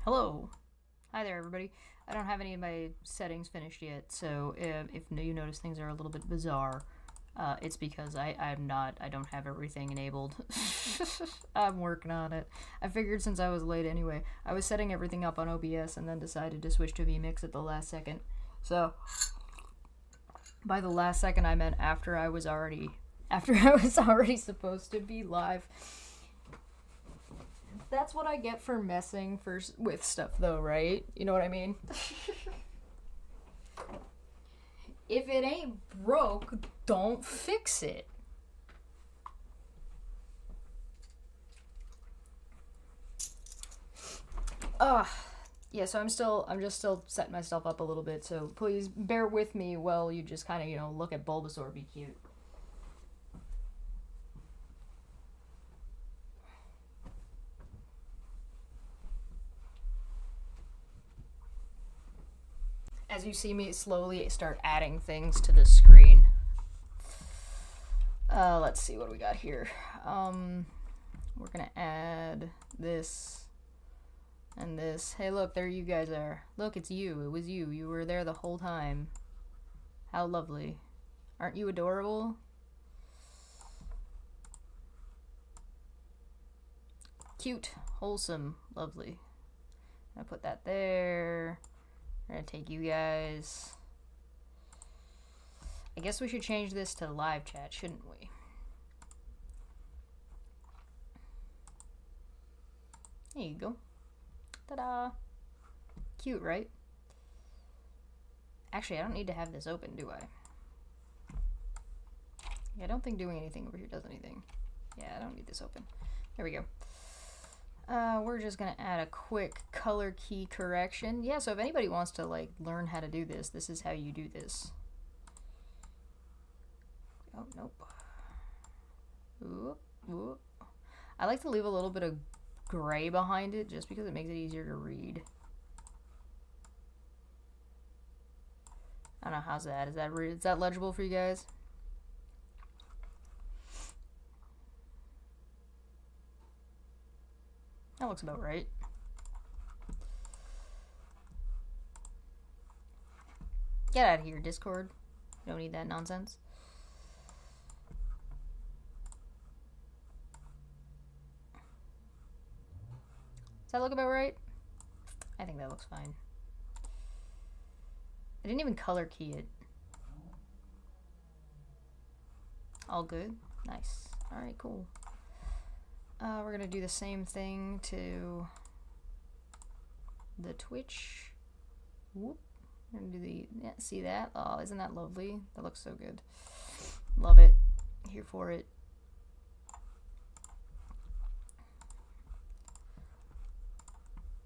Hello. Hi there, everybody. I don't have any of my settings finished yet, so if you notice things are a little bit bizarre, it's because I don't have everything enabled. I'm working on it. I figured since I was late anyway, I was setting everything up on OBS and then decided to switch to vMix at the last second. So, by the last second, I meant after I was already supposed to be live. That's what I get for messing with stuff, though, right? You know what I mean? If it ain't broke, don't fix it. Yeah, so I'm just still setting myself up a little bit, so please bear with me while you just kind of, look at Bulbasaur be cute. As you see me slowly start adding things to the screen. Let's see what we got here. We're gonna add this and this. Hey, look, there you guys are. Look, it's you. It was you. You were there the whole time. How lovely. Aren't you adorable? Cute, wholesome, lovely. I put that there. We're gonna take you guys. I guess we should change this to live chat, shouldn't we? There you go. Ta-da! Cute, right? Actually, I don't need to have this open, do I? Yeah, I don't think doing anything over here does anything. Yeah, I don't need this open. There we go. We're just gonna add a quick color key correction. Yeah, so if anybody wants to learn how to do this, this is how you do this. Oh, nope. Oop, oop. I like to leave a little bit of gray behind it just because it makes it easier to read. I don't know, how's that? Is that legible for you guys? That looks about right. Get out of here, Discord. You don't need that nonsense. Does that look about right? I think that looks fine. I didn't even color key it. All good? Nice. Alright, cool. We're gonna do the same thing to the Twitch. Whoop. We're gonna do the, yeah, see that? Oh, isn't that lovely? That looks so good. Love it. Here for it.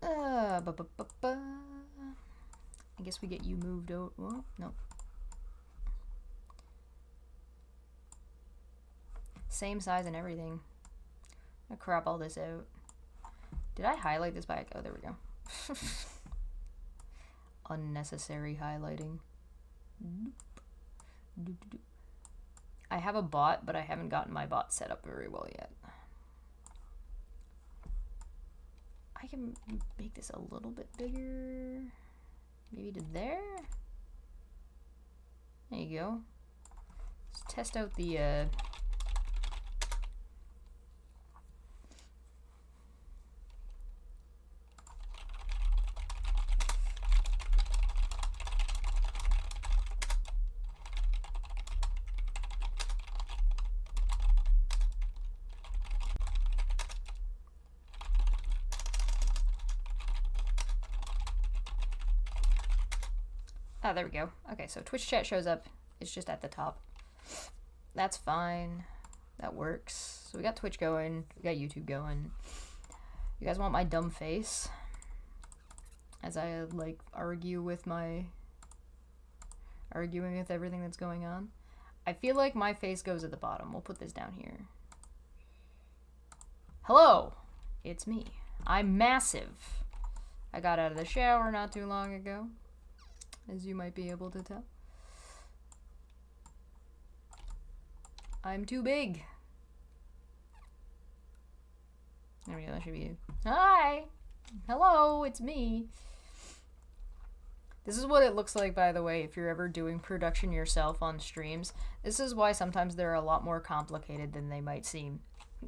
I guess we get you moved out. Oh, no. Same size and everything. I'm gonna crop all this out. Did I highlight this by? Oh, there we go. Unnecessary highlighting. I have a bot, but I haven't gotten my bot set up very well yet. I can make this a little bit bigger. Maybe to there? There you go. Let's test out the oh, there we go. Okay, so Twitch chat shows up. It's just at the top. That's fine. That works. So we got Twitch going. We got YouTube going. You guys want my dumb face? As I, arguing with everything that's going on. I feel like my face goes at the bottom. We'll put this down here. Hello! It's me. I'm massive. I got out of the shower not too long ago, as you might be able to tell. I'm too big. There we go, that should be you. Hi! Hello, it's me. This is what it looks like, by the way, if you're ever doing production yourself on streams. This is why sometimes they're a lot more complicated than they might seem.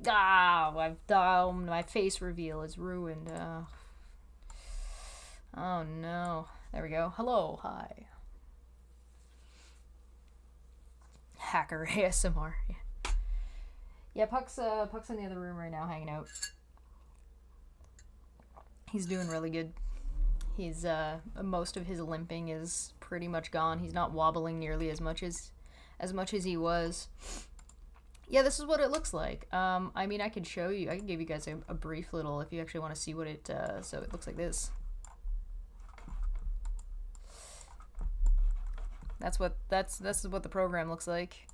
My face reveal is ruined. Oh no. There we go. Hello, hi. Hacker ASMR. Yeah, Puck's in the other room right now, hanging out. He's doing really good. He's most of his limping is pretty much gone. He's not wobbling nearly as much as he was. Yeah, this is what it looks like. I mean, I could show you. I can give you guys a brief little if you actually want to see what it. So it looks like this. That's what the program looks like.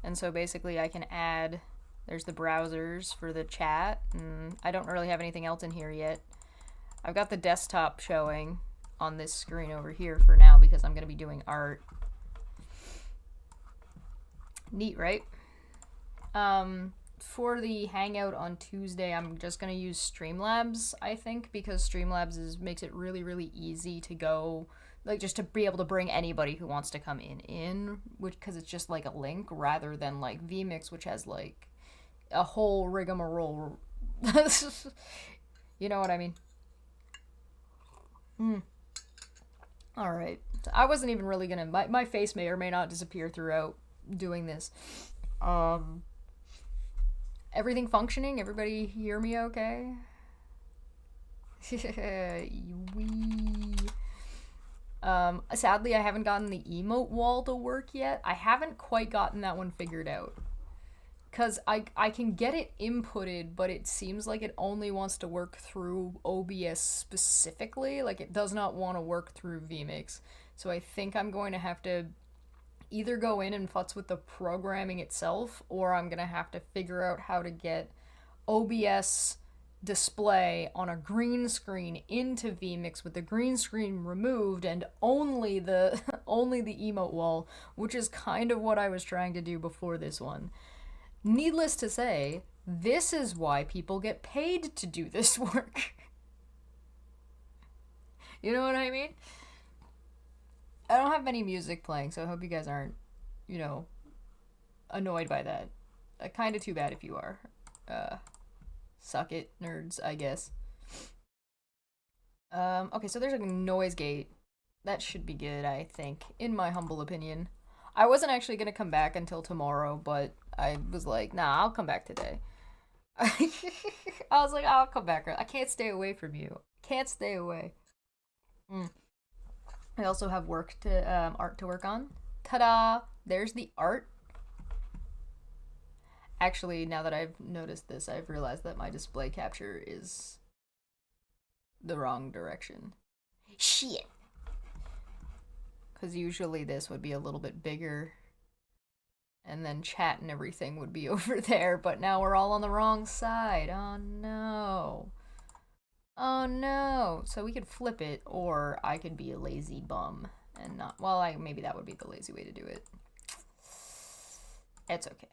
And so basically, I can add. There's the browsers for the chat, and I don't really have anything else in here yet. I've got the desktop showing on this screen over here for now because I'm going to be doing art. Neat, right? For the hangout on Tuesday, I'm just going to use Streamlabs, I think, because Streamlabs makes it really, really easy to go, like, just to be able to bring anybody who wants to come in, because it's just like a link rather than like vMix, which has like a whole rigmarole. You know what I mean? Alright. I wasn't even really gonna... My face may or may not disappear throughout doing this. Everything functioning? Everybody hear me okay? Sadly, I haven't gotten the emote wall to work yet. I haven't quite gotten that one figured out. Because I can get it inputted, but it seems like it only wants to work through OBS specifically. Like, it does not want to work through vMix. So I think I'm going to have to either go in and futz with the programming itself, or I'm going to have to figure out how to get OBS display on a green screen into vMix with the green screen removed and only the emote wall, which is kind of what I was trying to do before this one. Needless to say, this is why people get paid to do this work. You know what I mean? I don't have any music playing, so I hope you guys aren't, annoyed by that. Kind of too bad if you are. Suck it, nerds, I guess. Okay, so there's a noise gate. That should be good, I think, in my humble opinion. I wasn't actually going to come back until tomorrow, but I was like, nah, I'll come back today. I was like, I'll come back. I can't stay away from you. Can't stay away. I also have art to work on. Ta-da! There's the art. Actually, now that I've noticed this, I've realized that my display capture is the wrong direction. Shit! Because usually this would be a little bit bigger. And then chat and everything would be over there. But now we're all on the wrong side. Oh no. Oh no. So we could flip it, or I could be a lazy bum. And not... Well, maybe that would be the lazy way to do it. It's okay.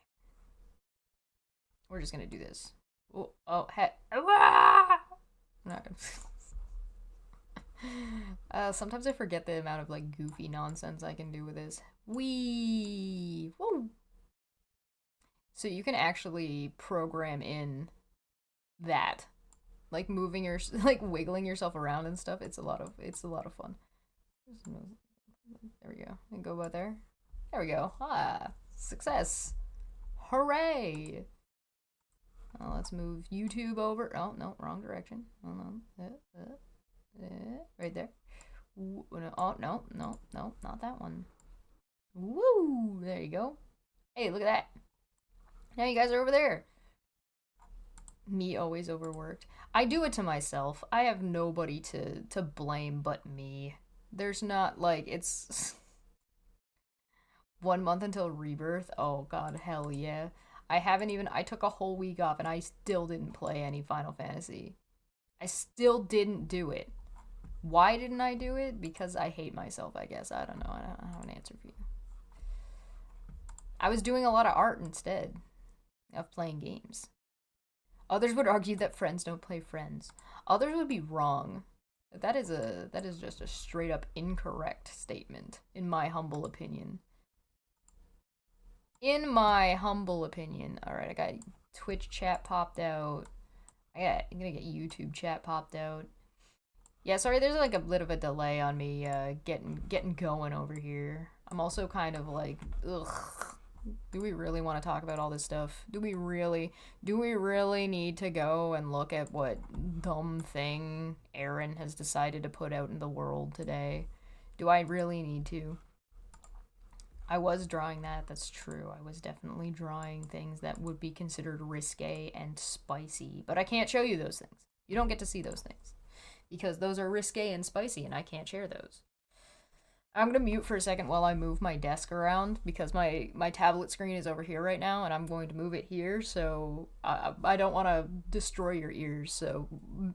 We're just gonna do this. Oh, heck. I'm not gonna... Sometimes I forget the amount of like goofy nonsense I can do with this. Wee! Woo! So you can actually program in that, like moving like wiggling yourself around and stuff. It's a lot of fun. There we go. And go about there. There we go. Ah, success! Hooray! Let's move YouTube over. Oh no, wrong direction. Hold on. Right there. Oh, no, not that one. Woo! There you go. Hey, look at that. Now you guys are over there. Me always overworked. I do it to myself. I have nobody to blame but me. There's not, like, it's 1 month until rebirth. Oh, God, hell yeah. I took a whole week off and I still didn't play any Final Fantasy. I still didn't do it. Why didn't I do it? Because I hate myself, I guess. I don't know. I don't have an answer for you. I was doing a lot of art instead of playing games. Others would argue that friends don't play friends. Others would be wrong. That is just a straight up incorrect statement, in my humble opinion. In my humble opinion. Alright, I got Twitch chat popped out. I'm gonna get YouTube chat popped out. Yeah, sorry, there's like a bit of a delay on me getting going over here. I'm also kind of like, ugh. Do we really want to talk about all this stuff? Do we really need to go and look at what dumb thing Aaron has decided to put out in the world today? Do I really need to? I was drawing that's true. I was definitely drawing things that would be considered risque and spicy, but I can't show you those things. You don't get to see those things because those are risque and spicy and I can't share those. I'm gonna mute for a second while I move my desk around because my tablet screen is over here right now and I'm going to move it here, so I don't want to destroy your ears, so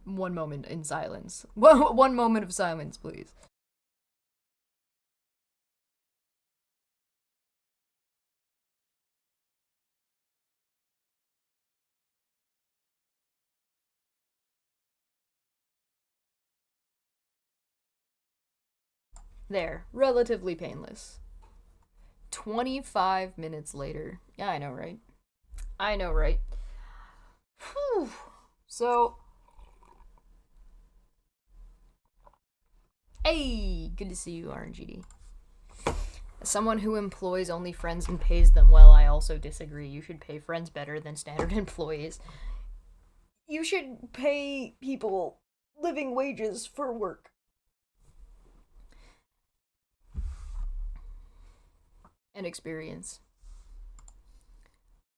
one moment in silence. One moment of silence, please. There, relatively painless. 25 minutes later. Yeah, I know, right? I know, right? Whew. So, hey, good to see you, RNGD. As someone who employs only friends and pays them well, I also disagree. You should pay friends better than standard employees. You should pay people living wages for work. And experience.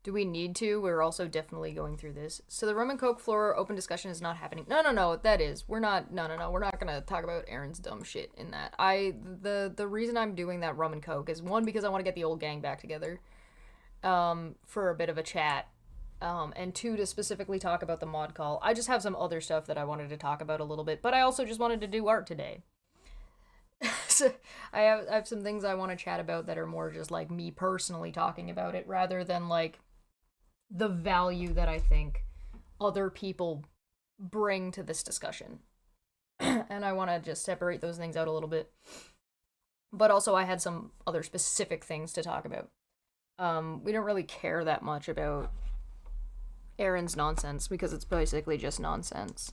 Do we need to? We're also definitely going through this. So the rum and coke floor open discussion is not happening. No, that is. We're not, no. We're not gonna talk about Aaron's dumb shit in that. The reason I'm doing that rum and coke is, one, because I want to get the old gang back together, for a bit of a chat. And two, to specifically talk about the mod call. I just have some other stuff that I wanted to talk about a little bit, but I also just wanted to do art today. So I have some things I want to chat about that are more just like me personally talking about it rather than like the value that I think other people bring to this discussion. And I want to just separate those things out a little bit. But also I had some other specific things to talk about. We don't really care that much about Erin's nonsense because it's basically just nonsense.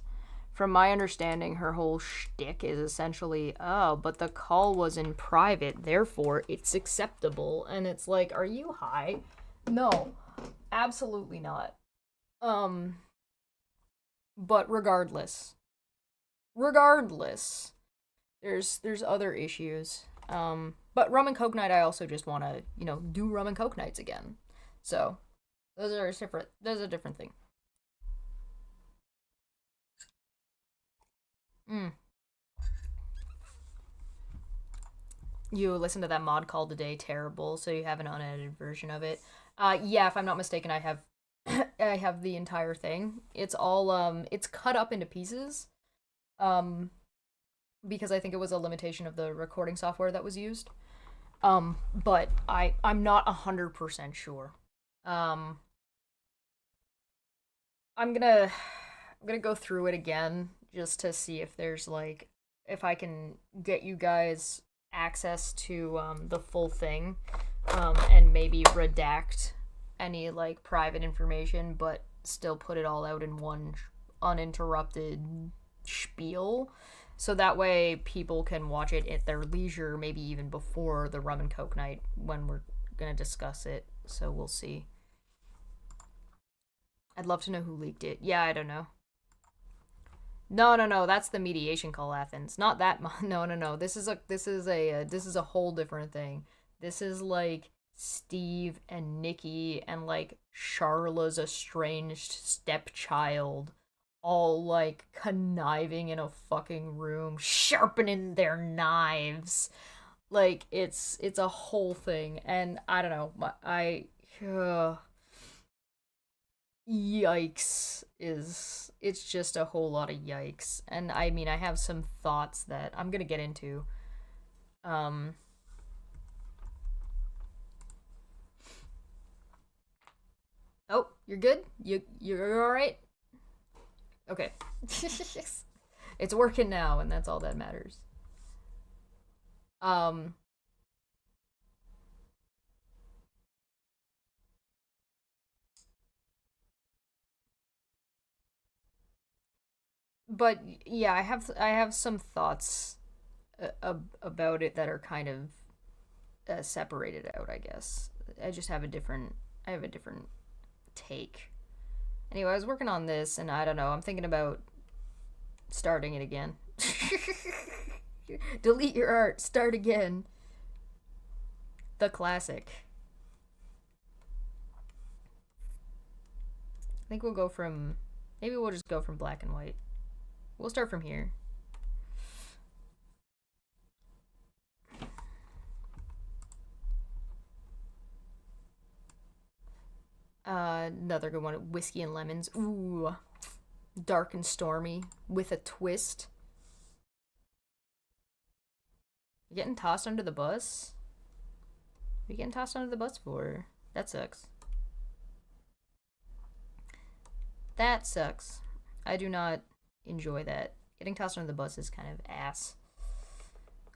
From my understanding, her whole shtick is essentially, oh, but the call was in private, therefore it's acceptable. And it's like, are you high? No, absolutely not. But regardless, there's other issues. But rum and coke night, I also just want to, do rum and coke nights again. So those are different. Those are a different thing. You listened to that mod call today, terrible, so you have an unedited version of it. Yeah, if I'm not mistaken, I have I have the entire thing. It's all it's cut up into pieces. Because I think it was a limitation of the recording software that was used. But I'm not 100% sure. I'm gonna go through it again just to see if there's like if I can get you guys access to the full thing, and maybe redact any like private information, but still put it all out in one uninterrupted spiel. So that way people can watch it at their leisure, maybe even before the rum and coke night when we're gonna discuss it. So we'll see. I'd love to know who leaked it. Yeah, I don't know. No. That's the mediation call, Athens. Not that. No. This is a whole different thing. This is like Steve and Nikki and like Charla's estranged stepchild, all like conniving in a fucking room, sharpening their knives. Like it's a whole thing, and I don't know. Yikes it's just a whole lot of yikes. And I mean, I have some thoughts that I'm gonna get into. Oh, you're good? You're all right? Okay. It's working now, and that's all that matters. Um, but yeah, I have some thoughts about it that are kind of separated out. I guess I just have a different. I have a different take. Anyway, I was working on this, and I don't know. I'm thinking about starting it again. Delete your art. Start again. The classic. I think we'll go from. Maybe we'll just go from black and white. We'll start from here. Another good one. Whiskey and lemons. Ooh. Dark and stormy with a twist. You getting tossed under the bus? What are you getting tossed under the bus for? That sucks. That sucks. I do not enjoy that. Getting tossed under the bus is kind of ass.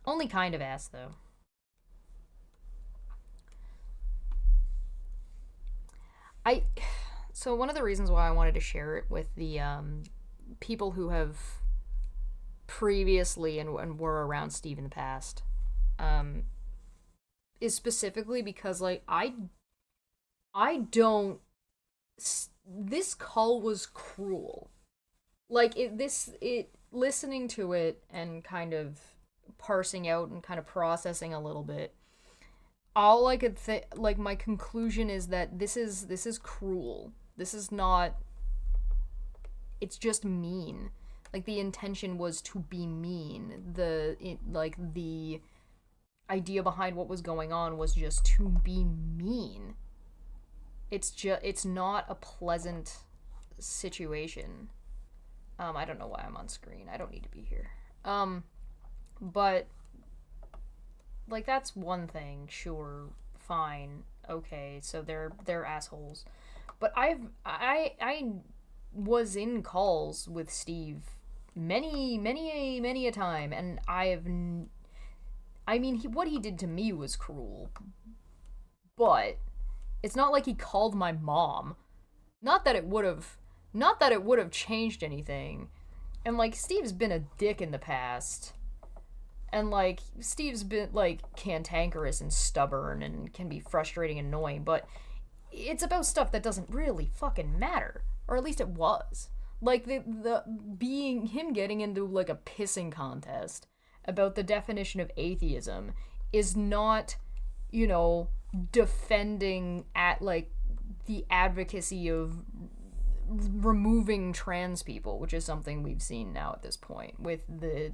Only kind of ass, though. I. So, one of the reasons why I wanted to share it with the people who have previously and were around Steve in the past um, is specifically because, like, I don't. This call was cruel. Like, listening to it and kind of parsing out and kind of processing a little bit, all I could think, like, my conclusion is that this is cruel. This is not. It's just mean. Like, the intention was to be mean. The idea behind what was going on was just to be mean. It's not a pleasant situation. I don't know why I'm on screen. I don't need to be here. But like, that's one thing. Sure, fine, okay. So they're assholes. But I was in calls with Steve many a time, and I mean, what he did to me was cruel. But it's not like he called my mom. Not that it would have changed anything. And, like, Steve's been a dick in the past. And, like, Steve's been, like, cantankerous and stubborn and can be frustrating and annoying, but it's about stuff that doesn't really fucking matter. Or at least it was. Like, the being him getting into, like, a pissing contest about the definition of atheism is not, defending at, like, the advocacy of removing trans people, which is something we've seen now at this point with that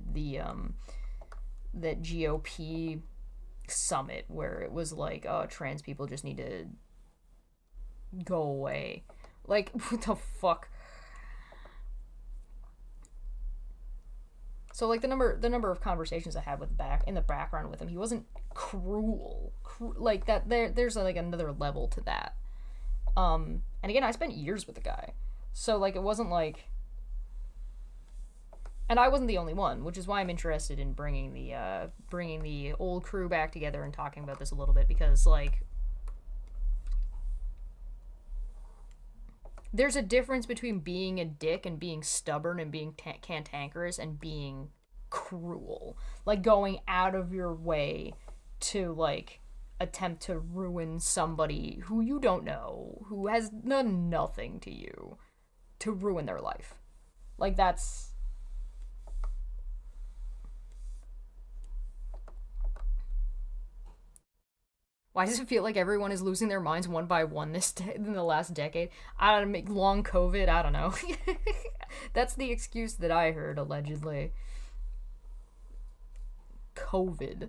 GOP summit where it was like, oh, trans people just need to go away. Like, what the fuck? So, like, the number of conversations I had with in the background with him, he wasn't cruel. Like, that there's like another level to that. And again, I spent years with the guy, so, like, it wasn't like, and I wasn't the only one, which is why I'm interested in bringing the old crew back together and talking about this a little bit, because, like, there's a difference between being a dick and being stubborn and being cantankerous and being cruel. Like, going out of your way to, like, attempt to ruin somebody who you don't know, who has done nothing to you, to ruin their life. Like, that's... Why does it feel like everyone is losing their minds one by one in the last decade? I don't know, long COVID, I don't know. That's the excuse that I heard, allegedly. COVID.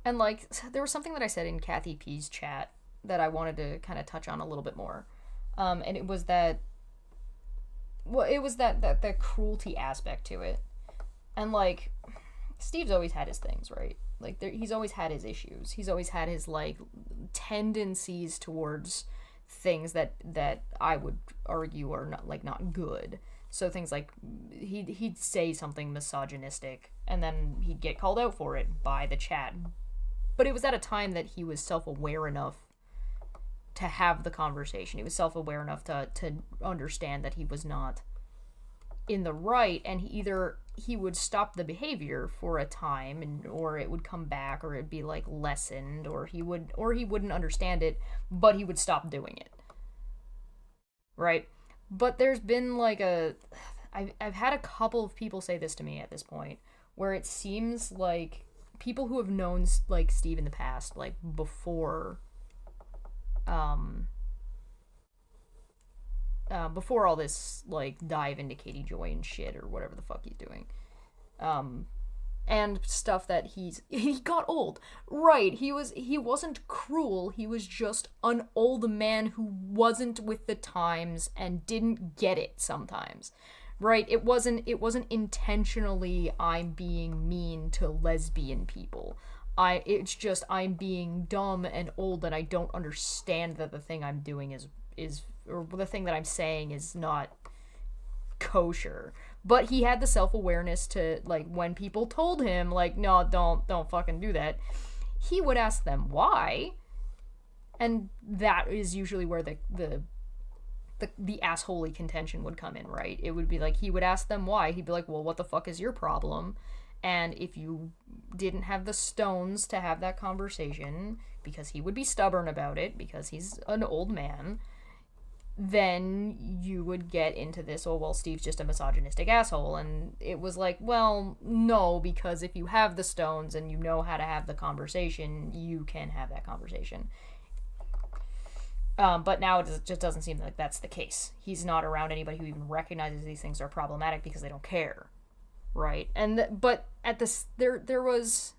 And, like, there was something that I said in Kathy P's chat that I wanted to kind of touch on a little bit more. And it was that... Well, it was that cruelty aspect to it. And, like, Steve's always had his things, right? Like, he's always had his issues. He's always had his, like, tendencies towards things that I would argue are not good. So things like, he'd say something misogynistic, and then he'd get called out for it by the chat. But it was at a time that he was self-aware enough to have the conversation. He was self-aware enough to understand that he was not in the right, and he would stop the behavior for a time, or it would come back, or it'd be like lessened, or he wouldn't understand it, but he would stop doing it. Right? But there's been like I've had a couple of people say this to me at this point, where it seems like people who have known like Steve in the past, like before before all this, like, dive into Katie Joy and shit, or whatever the fuck he's doing, and stuff that he got old. Right, he wasn't cruel, he was just an old man who wasn't with the times and didn't get it sometimes. Right, it wasn't intentionally I'm being mean to lesbian people. It's just I'm being dumb and old, and I don't understand that the thing I'm doing is or the thing that I'm saying is not kosher. But he had the self-awareness to, like, when people told him, like, no, don't fucking do that, he would ask them why. And that is usually where the assholey contention would come in, right? It would be like, he would ask them why. He'd be like, well, what the fuck is your problem? And if you didn't have the stones to have that conversation, because he would be stubborn about it, because he's an old man, then you would get into this, oh, well, Steve's just a misogynistic asshole. And it was like, well, no, because if you have the stones and you know how to have the conversation, you can have that conversation. But now it just doesn't seem like that's the case. He's not around anybody who even recognizes these things are problematic because they don't care, right? But at this, there was,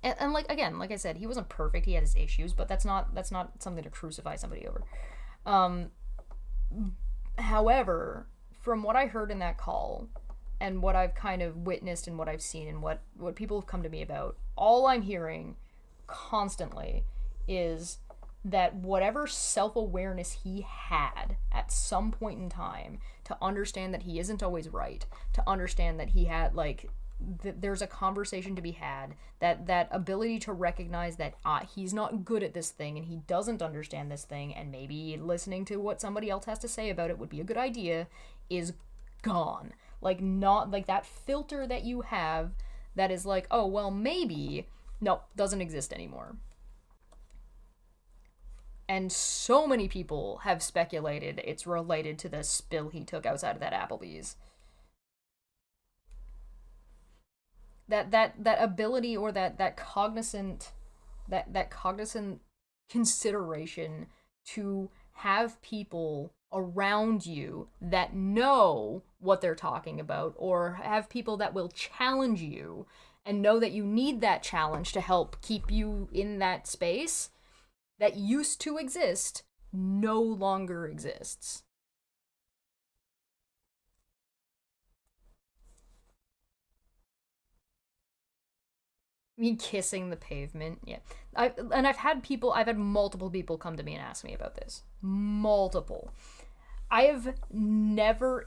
and like, again, like I said, he wasn't perfect. He had his issues, but that's not something to crucify somebody over. However, from what I heard in that call, and what I've kind of witnessed and what I've seen and what people have come to me about, all I'm hearing constantly is that whatever self-awareness he had at some point in time to understand that he isn't always right, to understand that he had, like, there's a conversation to be had, that ability to recognize that he's not good at this thing and he doesn't understand this thing, and maybe listening to what somebody else has to say about it would be a good idea, is gone. Like, not like that filter that you have that is like, oh, well, maybe, no, doesn't exist anymore. And so many people have speculated it's related to the spill he took outside of that Applebee's. That ability, or that cognizant consideration to have people around you that know what they're talking about, or have people that will challenge you and know that you need that challenge to help keep you in that space that used to exist, no longer exists. Me kissing the pavement, yeah. I've had multiple people come to me and ask me about this. Multiple. I have never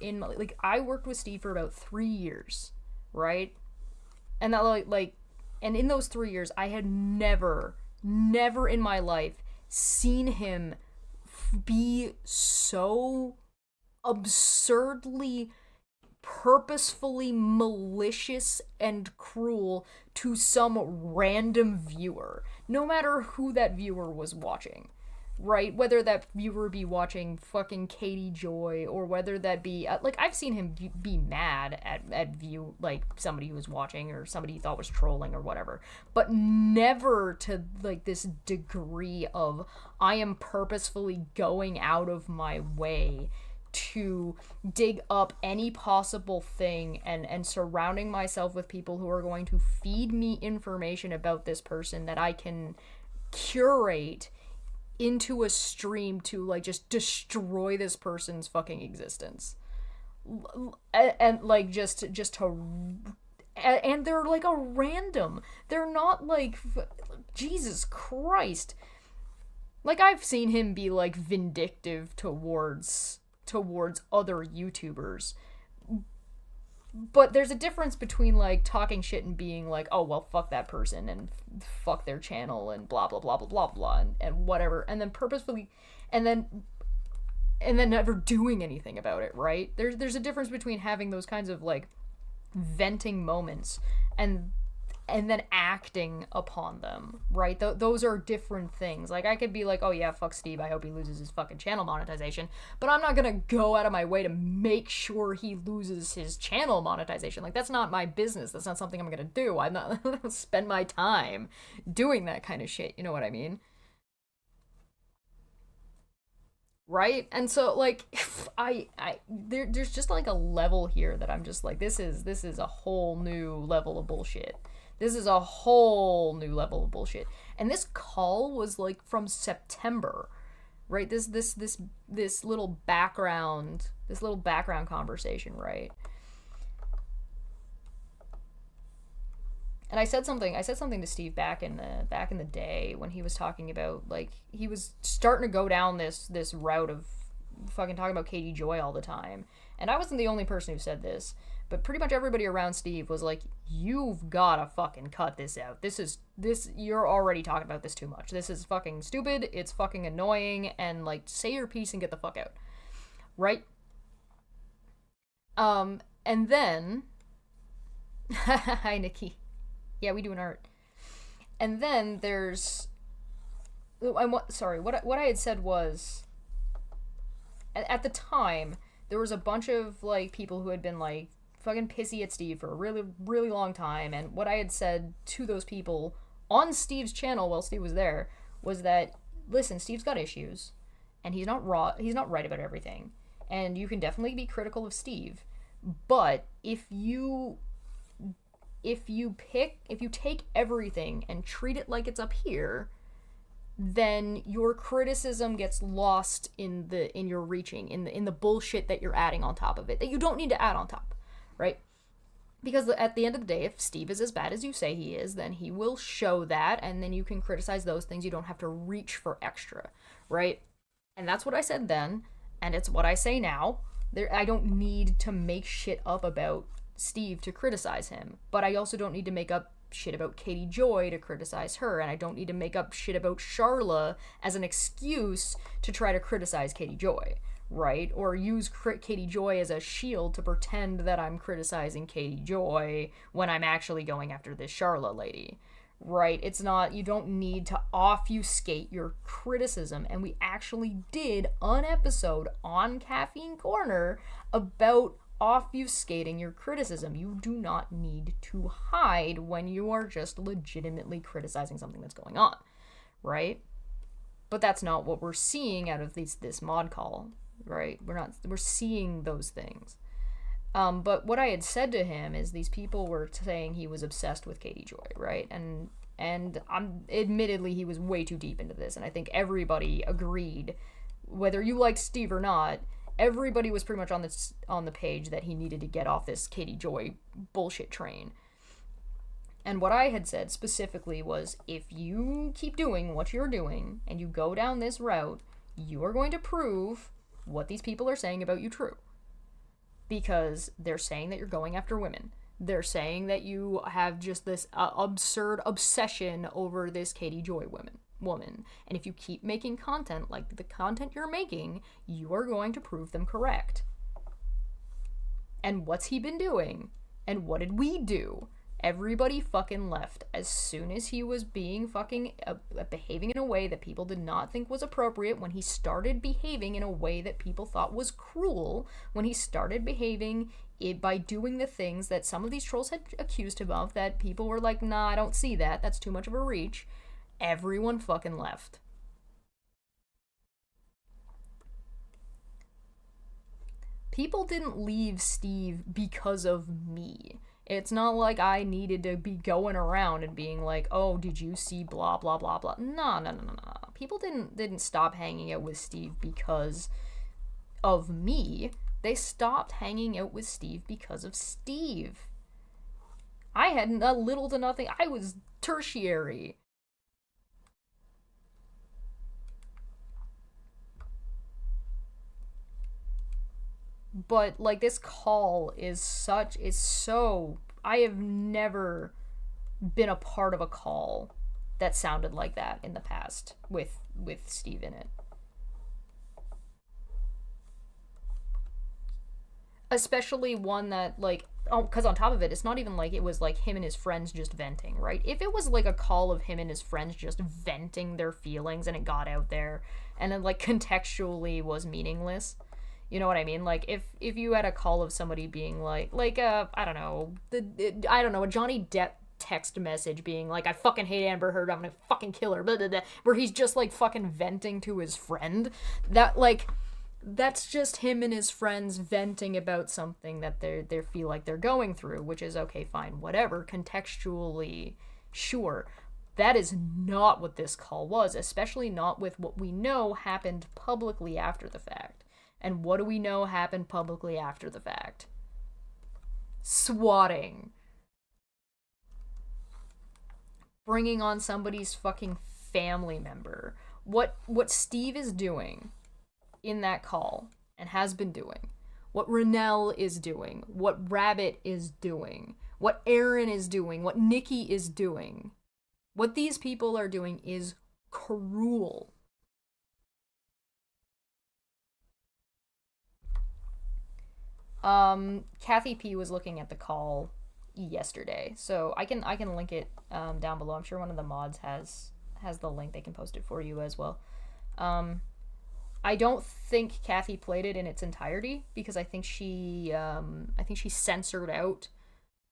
I worked with Steve for about 3 years, right? And that and in those 3 years, I had never in my life seen him be so absurdly, purposefully malicious and cruel to some random viewer, no matter who that viewer was watching, right? Whether that viewer be watching fucking Katie Joy, or whether that be I've seen him be mad at view, like, somebody who was watching, or somebody he thought was trolling or whatever, but never to like this degree of I am purposefully going out of my way to dig up any possible thing and surrounding myself with people who are going to feed me information about this person that I can curate into a stream to, like, just destroy this person's fucking existence. And like, just to and they're like a random. They're not like, Jesus Christ. Like, I've seen him be like vindictive towards other YouTubers. But there's a difference between like talking shit and being like, oh well, fuck that person and fuck their channel and blah blah blah blah blah blah and whatever, and then purposefully and then never doing anything about it, right? There's a difference between having those kinds of like venting moments and then acting upon them, right? Those are different things. Like, I could be like, oh yeah, fuck Steve, I hope he loses his fucking channel monetization, but I'm not gonna go out of my way to make sure he loses his channel monetization. Like, that's not my business. That's not something I'm gonna do. I'm not gonna spend my time doing that kind of shit, you know what I mean? Right? And so, like, there's just like a level here that I'm just like, this is a whole new level of bullshit. This is a whole new level of bullshit. And this call was like from September, right? This little background conversation, right? And I said something to Steve back in the day when he was talking about, like, he was starting to go down this route of fucking talking about Katie Joy all the time. And I wasn't the only person who said this, but pretty much everybody around Steve was like, you've gotta fucking cut this out. You're already talking about this too much. This is fucking stupid, it's fucking annoying, and like, say your piece and get the fuck out. Right? And then hi Nikki. Yeah, we do an art. And then there's what I had said was, at the time, there was a bunch of like people who had been like fucking pissy at Steve for a really, really long time, and what I had said to those people on Steve's channel while Steve was there was that, listen, Steve's got issues, and he's not right about everything, and you can definitely be critical of Steve, but if you take everything and treat it like it's up here, then your criticism gets lost in your reaching, in the bullshit that you're adding on top of it, that you don't need to add on top, right? Because at the end of the day, if Steve is as bad as you say he is, then he will show that, and then you can criticize those things. You don't have to reach for extra, right? And that's what I said then, and it's what I say now. I don't need to make shit up about Steve to criticize him, but I also don't need to make up shit about Katie Joy to criticize her, and I don't need to make up shit about Charla as an excuse to try to criticize Katie Joy, right? Or use Katie Joy as a shield to pretend that I'm criticizing Katie Joy when I'm actually going after this Charla lady, right? It's not, you don't need to obfuscate your criticism, and we actually did an episode on Caffeine Corner about obfuscating your criticism. You do not need to hide when you are just legitimately criticizing something that's going on, right? But that's not what we're seeing out of this mod call, right? We're seeing those things. But what I had said to him is, these people were saying he was obsessed with Katie Joy, right? And admittedly, he was way too deep into this, and I think everybody agreed, whether you liked Steve or not, everybody was pretty much on the page that he needed to get off this Katie Joy bullshit train. And what I had said specifically was, if you keep doing what you're doing and you go down this route, you are going to prove what these people are saying about you true. Because they're saying that you're going after women. They're saying that you have just this absurd obsession over this Katie Joy woman. And if you keep making content like the content you're making, you are going to prove them correct. And what's he been doing? And what did we do? Everybody fucking left as soon as he was being fucking behaving in a way that people did not think was appropriate, when he started behaving in a way that people thought was cruel, when he started behaving by doing the things that some of these trolls had accused him of, that people were like, nah, I don't see that, that's too much of a reach. Everyone fucking left. People didn't leave Steve because of me. It's not like I needed to be going around and being like, oh, did you see blah, blah, blah, blah. No. People didn't stop hanging out with Steve because of me. They stopped hanging out with Steve because of Steve. had little to nothing. I was tertiary. But like this call is so I have never been a part of a call that sounded like that in the past with Steve in it. Especially one that like, oh, because on top of it, it's not even like it was like him and his friends just venting, right? If it was like a call of him and his friends just venting their feelings and it got out there and then like contextually was meaningless, you know what I mean? Like if you had a call of somebody being like I don't know, I don't know, a Johnny Depp text message being like, I fucking hate Amber Heard, I'm gonna fucking kill her, blah, blah, blah, where he's just like fucking venting to his friend, that like, that's just him and his friends venting about something that they feel like they're going through, which is okay, fine, whatever, contextually, sure. That is not what this call was, especially not with what we know happened publicly after the fact. And what do we know happened publicly after the fact? Swatting. Bringing on somebody's fucking family member. What Steve is doing in that call and has been doing, what Rennell is doing, what Rabbit is doing, what Aaron is doing, what Nikki is doing, what these people are doing is cruel. Kathy P was looking at the call yesterday, so I can link it down below. I'm sure one of the mods has the link. They can post it for you as well. I don't think Kathy played it in its entirety because I think she censored out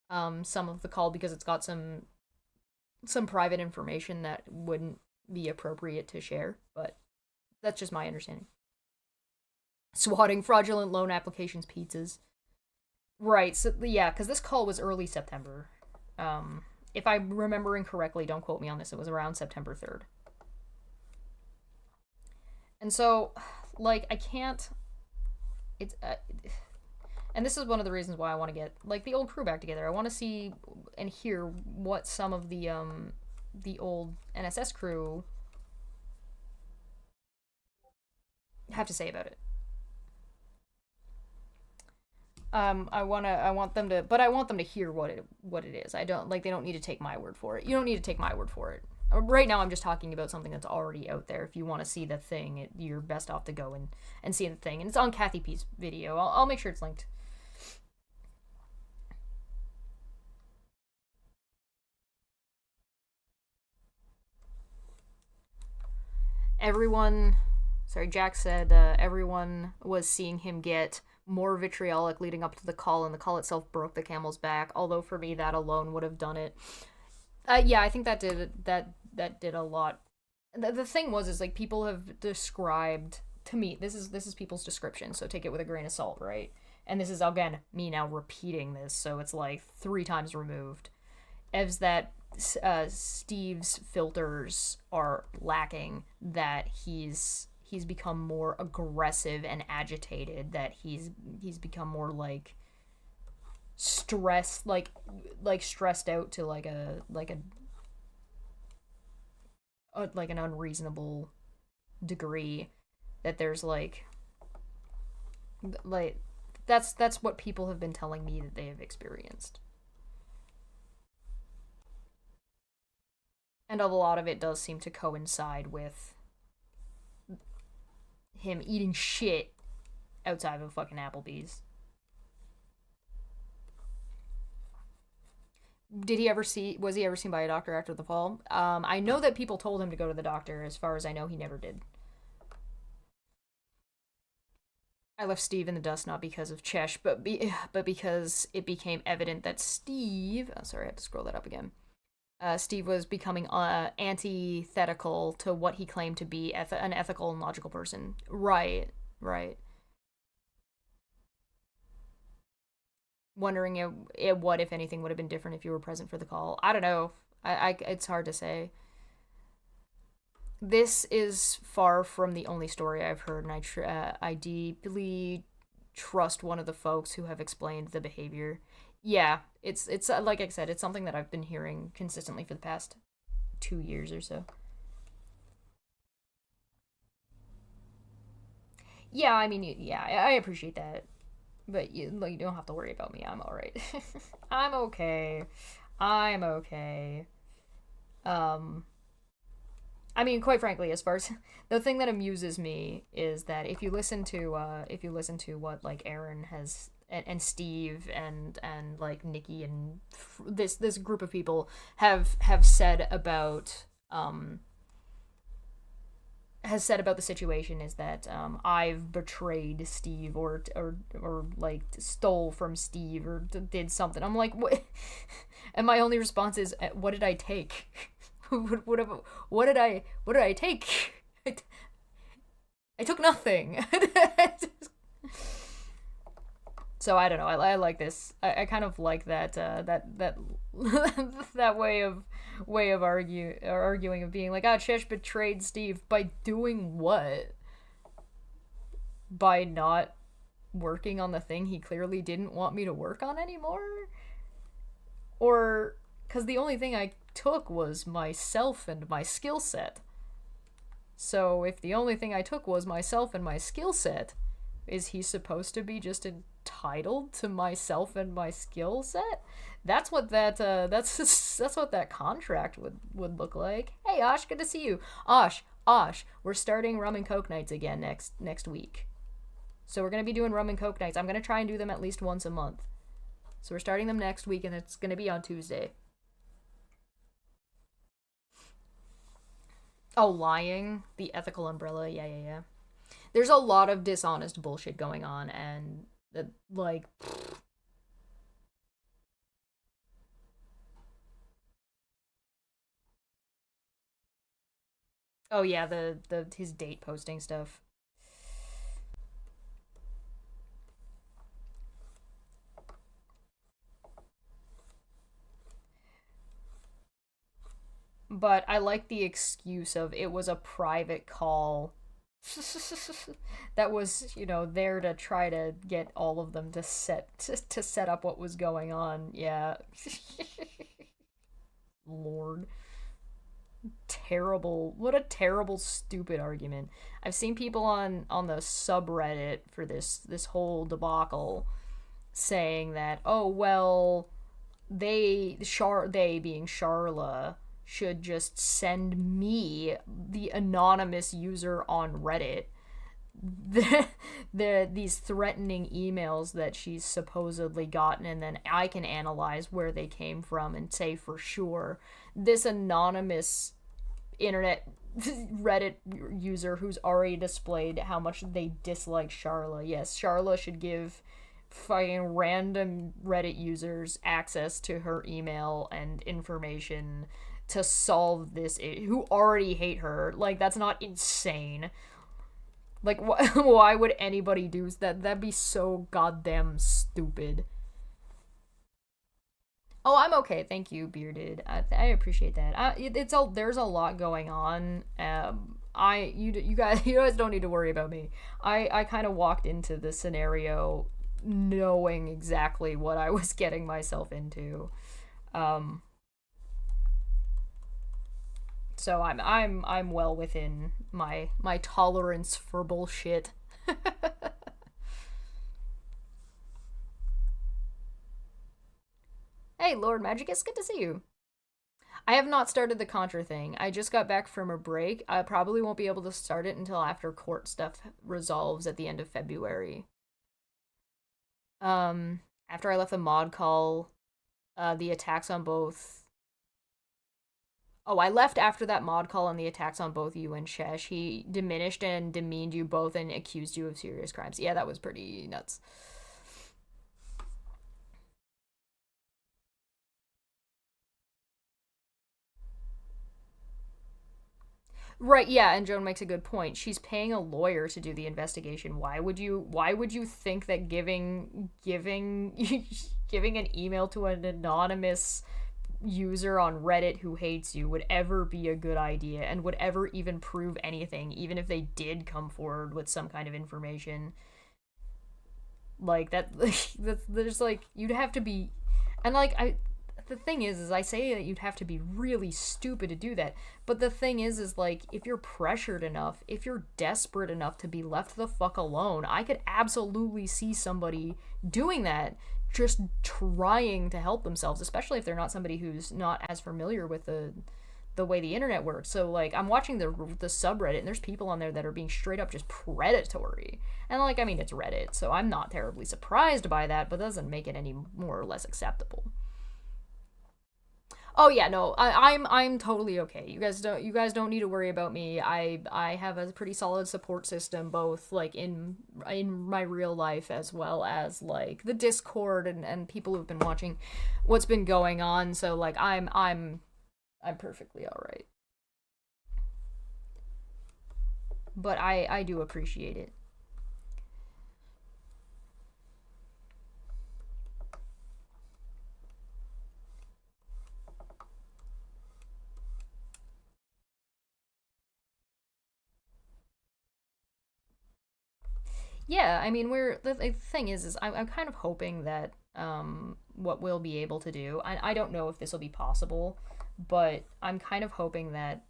some of the call because it's got some private information that wouldn't be appropriate to share, but that's just my understanding. Swatting, fraudulent loan applications, pizzas. Right, so yeah, because this call was early September. If I'm remembering correctly, don't quote me on this, it was around September 3rd. And so, like, I can't... It's... and this is one of the reasons why I want to get, like, the old crew back together. I want to see and hear what some of the old NSS crew have to say about it. I want them to hear what it is. I don't, like, they don't need to take my word for it. You don't need to take my word for it. Right now I'm just talking about something that's already out there. If you want to see the thing, you're best off to go and see the thing. And it's on Kathy P's video. I'll make sure it's linked. Jack said everyone was seeing him get more vitriolic leading up to the call, and the call itself broke the camel's back, although for me that alone would have done it. Yeah, I think that did a lot. The thing is like, people have described to me, this is people's description, so take it with a grain of salt, right? And this is, again, me now repeating this, so it's like 3 times removed, as that Steve's filters are lacking, that he's become more aggressive and agitated, that he's become more like stressed, like stressed out to like an unreasonable degree, that there's like that's what people have been telling me that they have experienced. And a lot of it does seem to coincide with him eating shit outside of fucking Applebee's. Was he ever seen by a doctor after the fall? I know that people told him to go to the doctor. As far as I know, he never did. I left Steve in the dust not because of Chesh, but because it became evident that Steve... Oh, sorry, I have to scroll that up again. Steve was becoming antithetical to what he claimed to be an ethical and logical person. Right. Wondering what, if anything, would have been different if you were present for the call. I don't know. It's hard to say. This is far from the only story I've heard, and I deeply trust one of the folks who have explained the behavior. Yeah, it's like I said, it's something that I've been hearing consistently for the past 2 years or so. Yeah, I mean, yeah, I appreciate that, but you don't have to worry about me. I'm all right. I'm okay. I'm okay. Um, I mean, quite frankly, as far as the thing that amuses me is that if you listen to what like Aaron has and Steve and like Nikki and this group of people have said about the situation is that I've betrayed Steve or like stole from Steve or did something. I'm like, what? And my only response is, what did I take? What did I take? I took nothing. So I don't know. I like this. I kind of like that that way of arguing of being like, ah, Chesh betrayed Steve by doing what? By not working on the thing he clearly didn't want me to work on anymore, or because the only thing I took was myself and my skill set. So if the only thing I took was myself and my skill set, is he supposed to be just entitled to myself and my skill set? That's what that's what that contract would look like. Hey Osh, good to see you. Osh, we're starting rum and coke nights again next week. So we're gonna be doing rum and coke nights. I'm gonna try and do them at least once a month. So we're starting them next week, and it's gonna be on Tuesday. Oh, lying, the ethical umbrella. Yeah, yeah, yeah. There's a lot of dishonest bullshit going on, and like, oh yeah, the his date posting stuff. But I like the excuse of it was a private call that was, there to try to get all of them to set up what was going on. Yeah. Lord. Terrible. What a terrible stupid argument. I've seen people on the subreddit for this whole debacle saying that, oh well, they being Charla should just send me, the anonymous user on Reddit, these threatening emails that she's supposedly gotten, and then I can analyze where they came from and say for sure this anonymous internet Reddit user who's already displayed how much they dislike Charla. Yes, Charla should give fucking random Reddit users access to her email and information to solve this who already hate her. Like, that's not insane. Like, why would anybody do that? That'd be so goddamn stupid. Oh, I'm okay. Thank you, Bearded. I appreciate that. There's a lot going on. You guys don't need to worry about me. I kind of walked into this scenario knowing exactly what I was getting myself into. Um, so I'm well within my tolerance for bullshit. Hey, Lord Magicus, good to see you. I have not started the Contra thing. I just got back from a break. I probably won't be able to start it until after court stuff resolves at the end of February. After I left the mod call, the attacks on both. Oh, I left after that mod call and the attacks on both you and Chesh. He diminished and demeaned you both and accused you of serious crimes. Yeah, that was pretty nuts. Right, yeah, and Joan makes a good point. She's paying a lawyer to do the investigation. Why would you think that giving giving an email to an anonymous user on Reddit who hates you would ever be a good idea and would ever even prove anything, even if they did come forward with some kind of information? Like that there's like you'd have to be And like the thing is I say that you'd have to be really stupid to do that. But the thing is like if you're pressured enough, if you're desperate enough to be left the fuck alone, I could absolutely see somebody doing that, just trying to help themselves, especially if they're not somebody who's not as familiar with the way the internet works. So like I'm watching the subreddit and there's people on there that are being straight up just predatory. And like I mean it's Reddit, so I'm not terribly surprised by that, but that doesn't make it any more or less acceptable. Oh yeah, no, I'm totally okay. You guys don't need to worry about me. I have a pretty solid support system, both like in my real life as well as like the Discord and people who've been watching what's been going on. So like I'm perfectly all right. But I do appreciate it. Yeah, I mean, the thing is I'm kind of hoping that what we'll be able to do. I don't know if this will be possible, but I'm kind of hoping that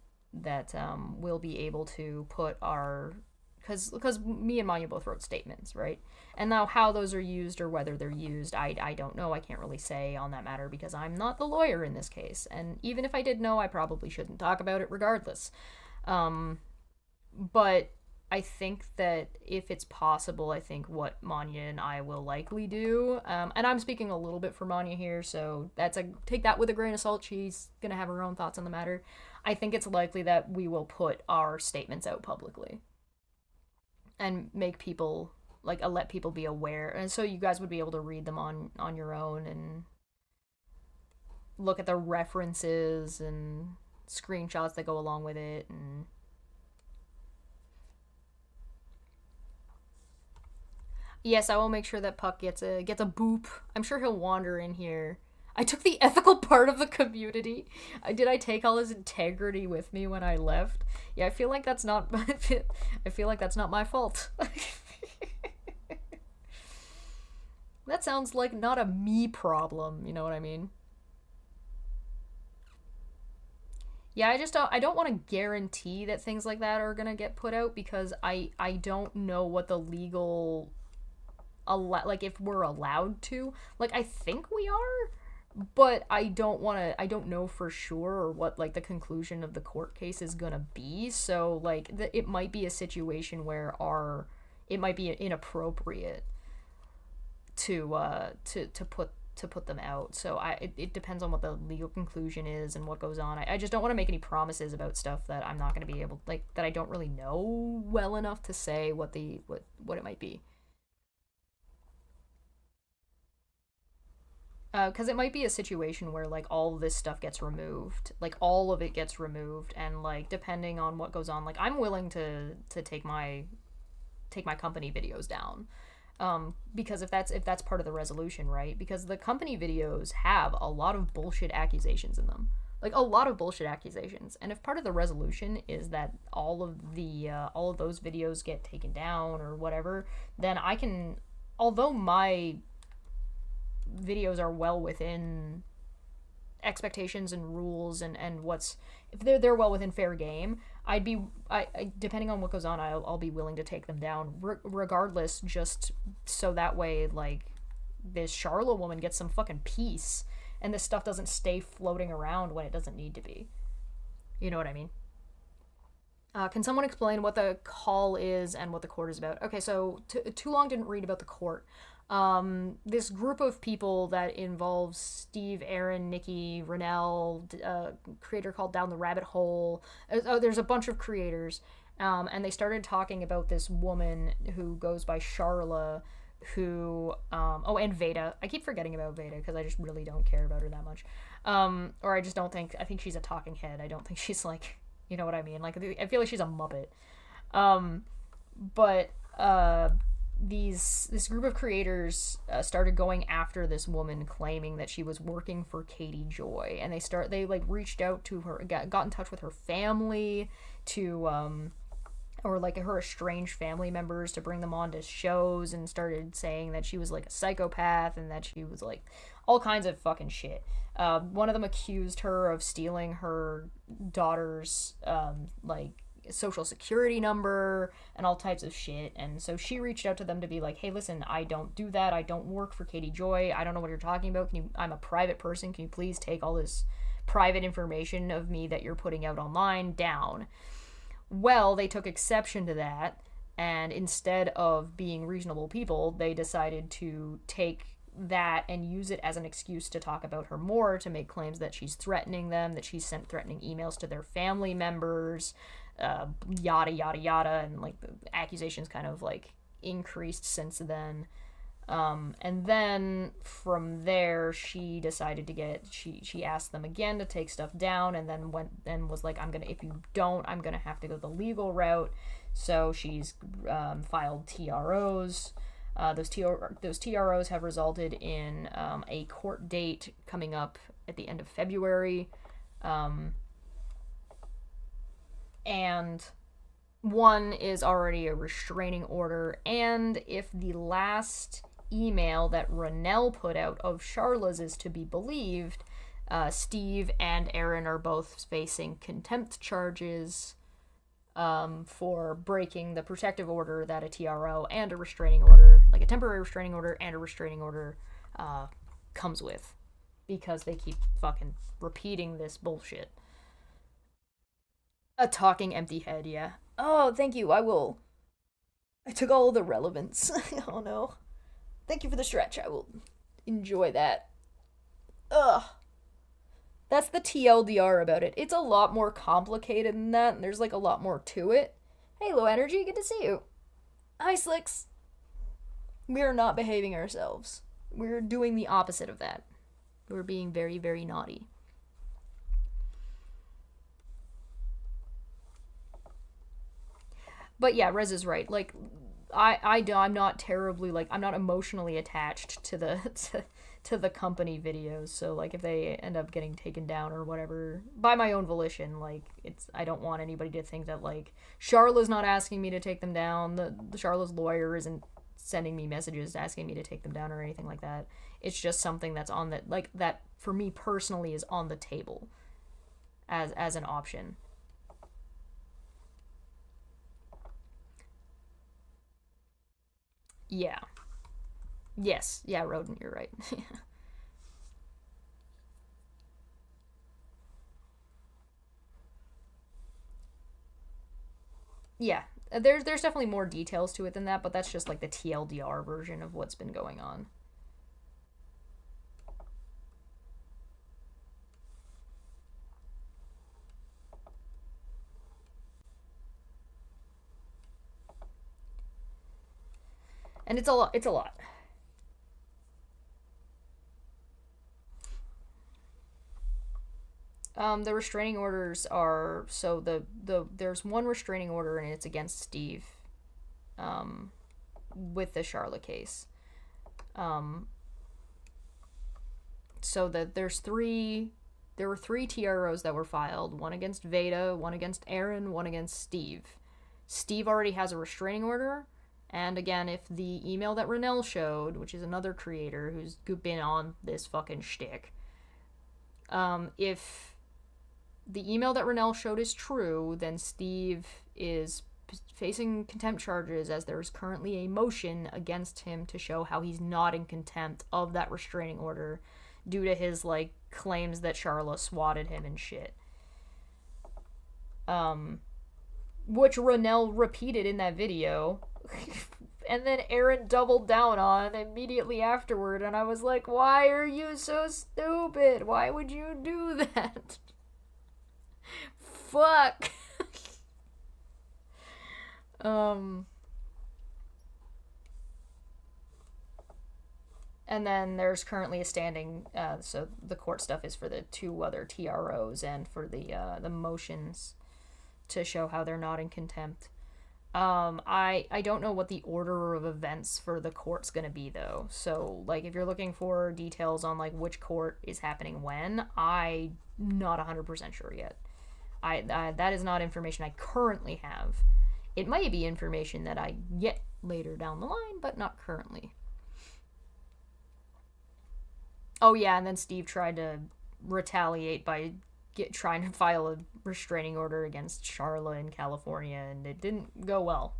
we'll be able to put our because me and Manya both wrote statements, right? And now how those are used or whether they're used, I don't know. I can't really say on that matter because I'm not the lawyer in this case. And even if I did know, I probably shouldn't talk about it regardless. Um, but I think that if it's possible, I think what Manya and I will likely do, and I'm speaking a little bit for Manya here, so that's a take that with a grain of salt. She's gonna have her own thoughts on the matter. I think it's likely that we will put our statements out publicly and make people like let people be aware, and so you guys would be able to read them on your own and look at the references and screenshots that go along with it and yes, I will make sure that Puck gets a boop. I'm sure he'll wander in here. I took the ethical part of the community. Did I take all his integrity with me when I left? Yeah, I feel like that's not. I feel like that's not my fault. That sounds like not a me problem. You know what I mean? Yeah, I don't want to guarantee that things like that are gonna get put out because I don't know what the legal like if we're allowed to. Like I think we are, but I don't know for sure or what like the conclusion of the court case is going to be. So like it might be a situation where our it might be inappropriate to put them out. So it depends on what the legal conclusion is and what goes on. I just don't want to make any promises about stuff that I'm not going to be able like that I don't really know well enough to say what it might be. Because it might be a situation where like all of this stuff gets removed, like all of it gets removed, and like depending on what goes on, like I'm willing to take my company videos down, because if that's part of the resolution, right? Because the company videos have a lot of bullshit accusations in them, like a lot of bullshit accusations, and if part of the resolution is that all of those videos get taken down or whatever, then I can, although my videos are well within expectations and rules and what's if they're well within fair game, I depending on what goes on, I'll be willing to take them down regardless, just so that way like this Charlotte woman gets some fucking peace and this stuff doesn't stay floating around when it doesn't need to be. You know what I mean? Can someone explain what the call is and what the court is about? Okay, so too long didn't read about the court. This group of people that involves Steve, Aaron, Nikki, Rennell, creator called Down the Rabbit Hole. Oh, there's a bunch of creators, and they started talking about this woman who goes by Charla, who, oh, and Veda. I keep forgetting about Veda because I just really don't care about her that much. Or I just don't think, I think she's a talking head. I don't think she's like, you know what I mean? Like, I feel like she's a Muppet. Um, but, this group of creators started going after this woman claiming that she was working for Katie Joy, and they like reached out to her, got in touch with her family to or like her estranged family members to bring them on to shows, and started saying that she was like a psychopath and that she was like all kinds of fucking shit. One of them accused her of stealing her daughter's like social security number and all types of shit. And so she reached out to them to be like, hey, listen, I don't do that. I don't work for Katie Joy. I don't know what you're talking about. I'm a private person. Can you please take all this private information of me that you're putting out online down? Well, they took exception to that, and instead of being reasonable people, they decided to take that and use it as an excuse to talk about her more, to make claims that she's threatening them, that she's sent threatening emails to their family members, yada yada yada, and like the accusations kind of like increased since then. And then from there, she decided to she asked them again to take stuff down, and then went and was like, if you don't, I'm gonna have to go the legal route. So she's filed TROs. Those TROs have resulted in a court date coming up at the end of February. And one is already a restraining order, and if the last email that Ronell put out of Charla's is to be believed, Steve and Aaron are both facing contempt charges for breaking the protective order that a TRO and a restraining order, like a temporary restraining order and a restraining order, comes with, because they keep fucking repeating this bullshit. A talking empty head, yeah. Oh, thank you, I will. I took all the relevance. Oh no. Thank you for the stretch, I will enjoy that. Ugh. That's the TLDR about it. It's a lot more complicated than that, and there's like a lot more to it. Hey, Low Energy, good to see you. Hi, Slicks. We are not behaving ourselves. We're doing the opposite of that. We're being very, very naughty. But yeah, Rez is right. Like, I'm not terribly, like, I'm not emotionally attached to the to the company videos. So like, if they end up getting taken down or whatever by my own volition, like, I don't want anybody to think that like Charla's not asking me to take them down. The Charla's lawyer isn't sending me messages asking me to take them down or anything like that. It's just something that's on that, like, that for me personally is on the table as an option. Yeah. Yes. Yeah, Rodent, you're right. Yeah. There's definitely more details to it than that, but that's just like the TLDR version of what's been going on. And it's a lot. It's a lot. The restraining orders are, so there's one restraining order and it's against Steve, with the Charlotte case. So that there were three TROs that were filed, one against Veda, one against Aaron, one against Steve. Steve already has a restraining order, and again, if the email that Ronell showed, which is another creator who's been on this fucking shtick, if the email that Ronell showed is true, then Steve is facing contempt charges, as there is currently a motion against him to show how he's not in contempt of that restraining order due to his, like, claims that Charla swatted him and shit. Which Ronell repeated in that video. And then Aaron doubled down on immediately afterward, and I was like, why are you so stupid? Why would you do that? Fuck. And then there's currently a standing, so the court stuff is for the two other TROs and for the motions to show how they're not in contempt. I don't know what the order of events for the court's gonna be, though. So, like, if you're looking for details on, like, which court is happening when, I'm not 100% sure yet. That is not information I currently have. It might be information that I get later down the line, but not currently. Oh yeah, and then Steve tried to retaliate by trying to file a restraining order against Charla in California, and it didn't go well.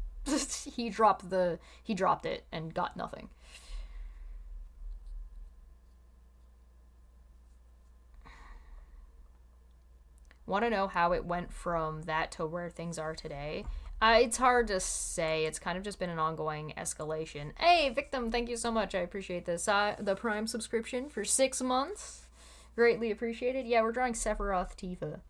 He dropped it and got nothing. Want to know how it went from that to where things are today? It's hard to say. It's kind of just been an ongoing escalation. Hey, Victim, thank you so much. I appreciate this. The Prime subscription for 6 months. Greatly appreciated. Yeah, we're drawing Sephiroth Tifa.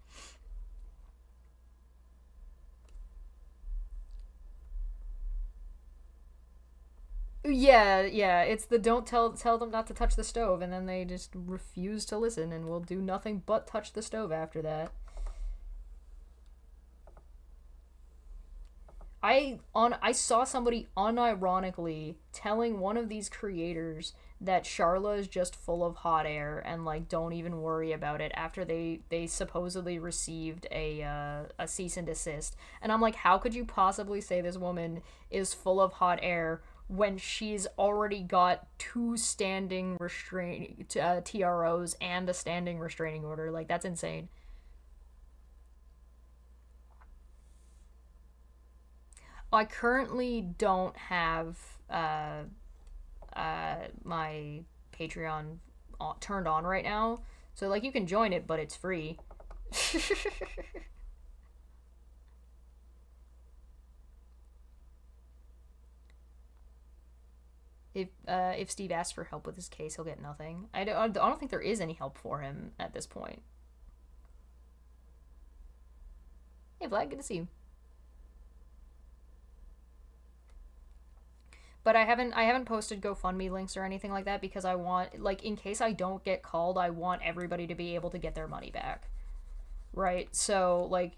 Yeah, it's the don't tell them not to touch the stove, and then they just refuse to listen and will do nothing but touch the stove after that. I saw somebody unironically telling one of these creators that Charla is just full of hot air and like don't even worry about it after they supposedly received a cease and desist. And I'm like, how could you possibly say this woman is full of hot air when she's already got two standing TROs and a standing restraining order? Like, that's insane. I currently don't have my Patreon turned on right now, so like you can join it, but it's free. If Steve asks for help with his case, he'll get nothing. I don't think there is any help for him at this point. Hey, Vlad, good to see you. But I haven't posted GoFundMe links or anything like that because I want, like, in case I don't get called, I want everybody to be able to get their money back. Right? So like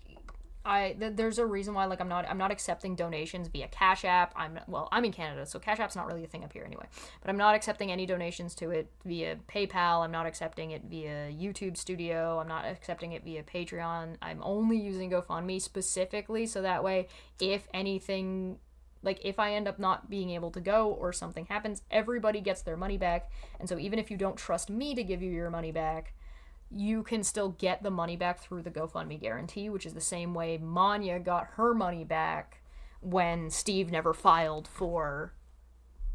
there's a reason why like I'm not accepting donations via Cash App. I'm in Canada, so Cash App's not really a thing up here anyway. But I'm not accepting any donations to it via PayPal. I'm not accepting it via YouTube Studio. I'm not accepting it via Patreon. I'm only using GoFundMe specifically so that way if anything, like if I end up not being able to go or something happens, everybody gets their money back. And so even if you don't trust me to give you your money back, you can still get the money back through the GoFundMe guarantee, which is the same way Manya got her money back when Steve never filed for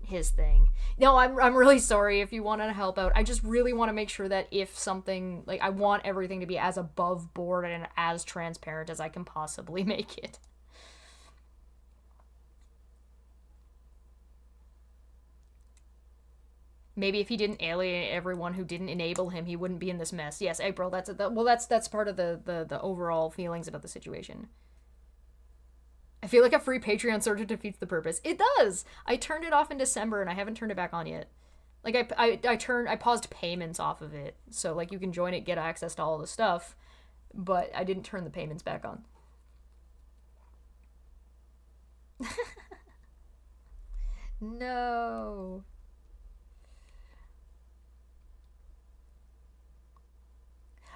his thing. No, I'm really sorry if you want to help out. I just really want to make sure that if something, like, I want everything to be as above board and as transparent as I can possibly make it. Maybe if he didn't alienate everyone who didn't enable him, he wouldn't be in this mess. Yes, April. That's part of the overall feelings about the situation. I feel like a free Patreon sort of defeats the purpose. It does. I turned it off in December and I haven't turned it back on yet. Like I paused payments off of it, so like you can join it, get access to all the stuff, but I didn't turn the payments back on. No.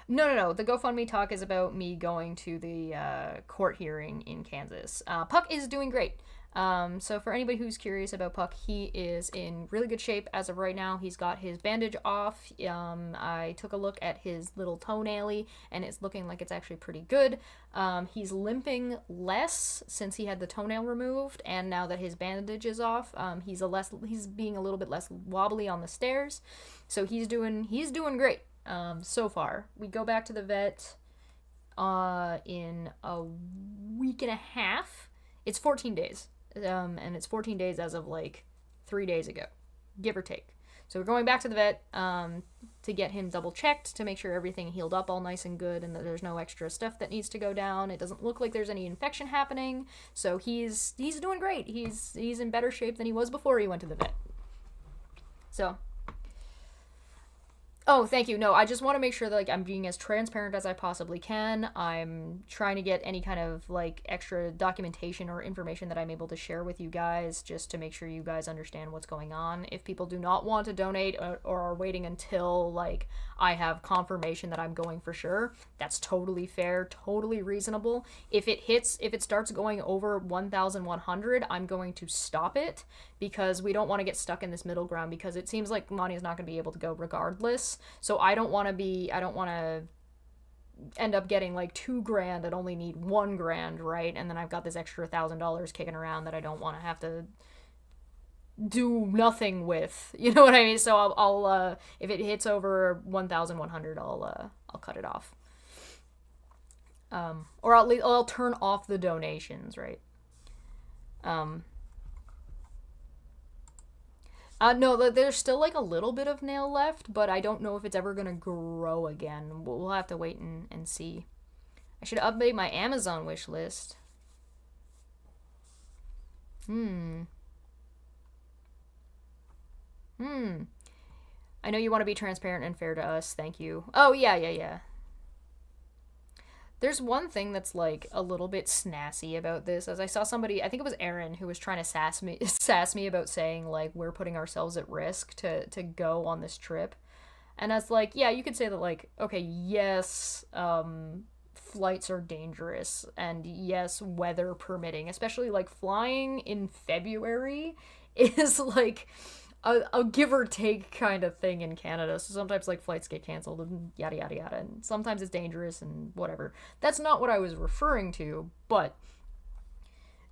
No. The GoFundMe talk is about me going to the court hearing in Kansas. Puck is doing great. So for anybody who's curious about Puck, he is in really good shape as of right now. He's got his bandage off. I took a look at his little toenail, and it's looking like it's actually pretty good. He's limping less since he had the toenail removed, and now that his bandage is off, he's being a little bit less wobbly on the stairs. So he's doing great. So far. We go back to the vet in a week and a half. It's 14 days. And it's 14 days as of like 3 days ago, give or take. So we're going back to the vet to get him double checked to make sure everything healed up all nice and good and that there's no extra stuff that needs to go down. It doesn't look like there's any infection happening. So he's doing great. He's in better shape than he was before he went to the vet. So oh, thank you. No, I just want to make sure that like I'm being as transparent as I possibly can. I'm trying to get any kind of like extra documentation or information that I'm able to share with you guys just to make sure you guys understand what's going on. If people do not want to donate or are waiting until like I have confirmation that I'm going for sure, that's totally fair, totally reasonable. If it starts going over 1,100, I'm going to stop it because we don't want to get stuck in this middle ground because it seems like Monty is not going to be able to go regardless. less. So I don't want to end up getting like $2,000 and only need $1,000, right? And then I've got this extra $1,000 kicking around that I don't want to have to do nothing with. You know what I mean? So I'll if it hits over 1,100, I'll cut it off. Or I'll turn off the donations, right? No, there's still like a little bit of nail left, but I don't know if it's ever gonna grow again. We'll have to wait and see. I should update my Amazon wish list. I know you want to be transparent and fair to us. Thank you. Oh, yeah. There's one thing that's like a little bit snassy about this. As I saw somebody, I think it was Aaron, who was trying to sass me about saying like we're putting ourselves at risk to go on this trip. And I was like, yeah, you could say that like, okay, yes, flights are dangerous, and yes, weather permitting, especially like flying in February is like a give or take kind of thing in Canada. So sometimes like flights get canceled and yada yada yada, and sometimes it's dangerous and whatever. That's not what I was referring to, but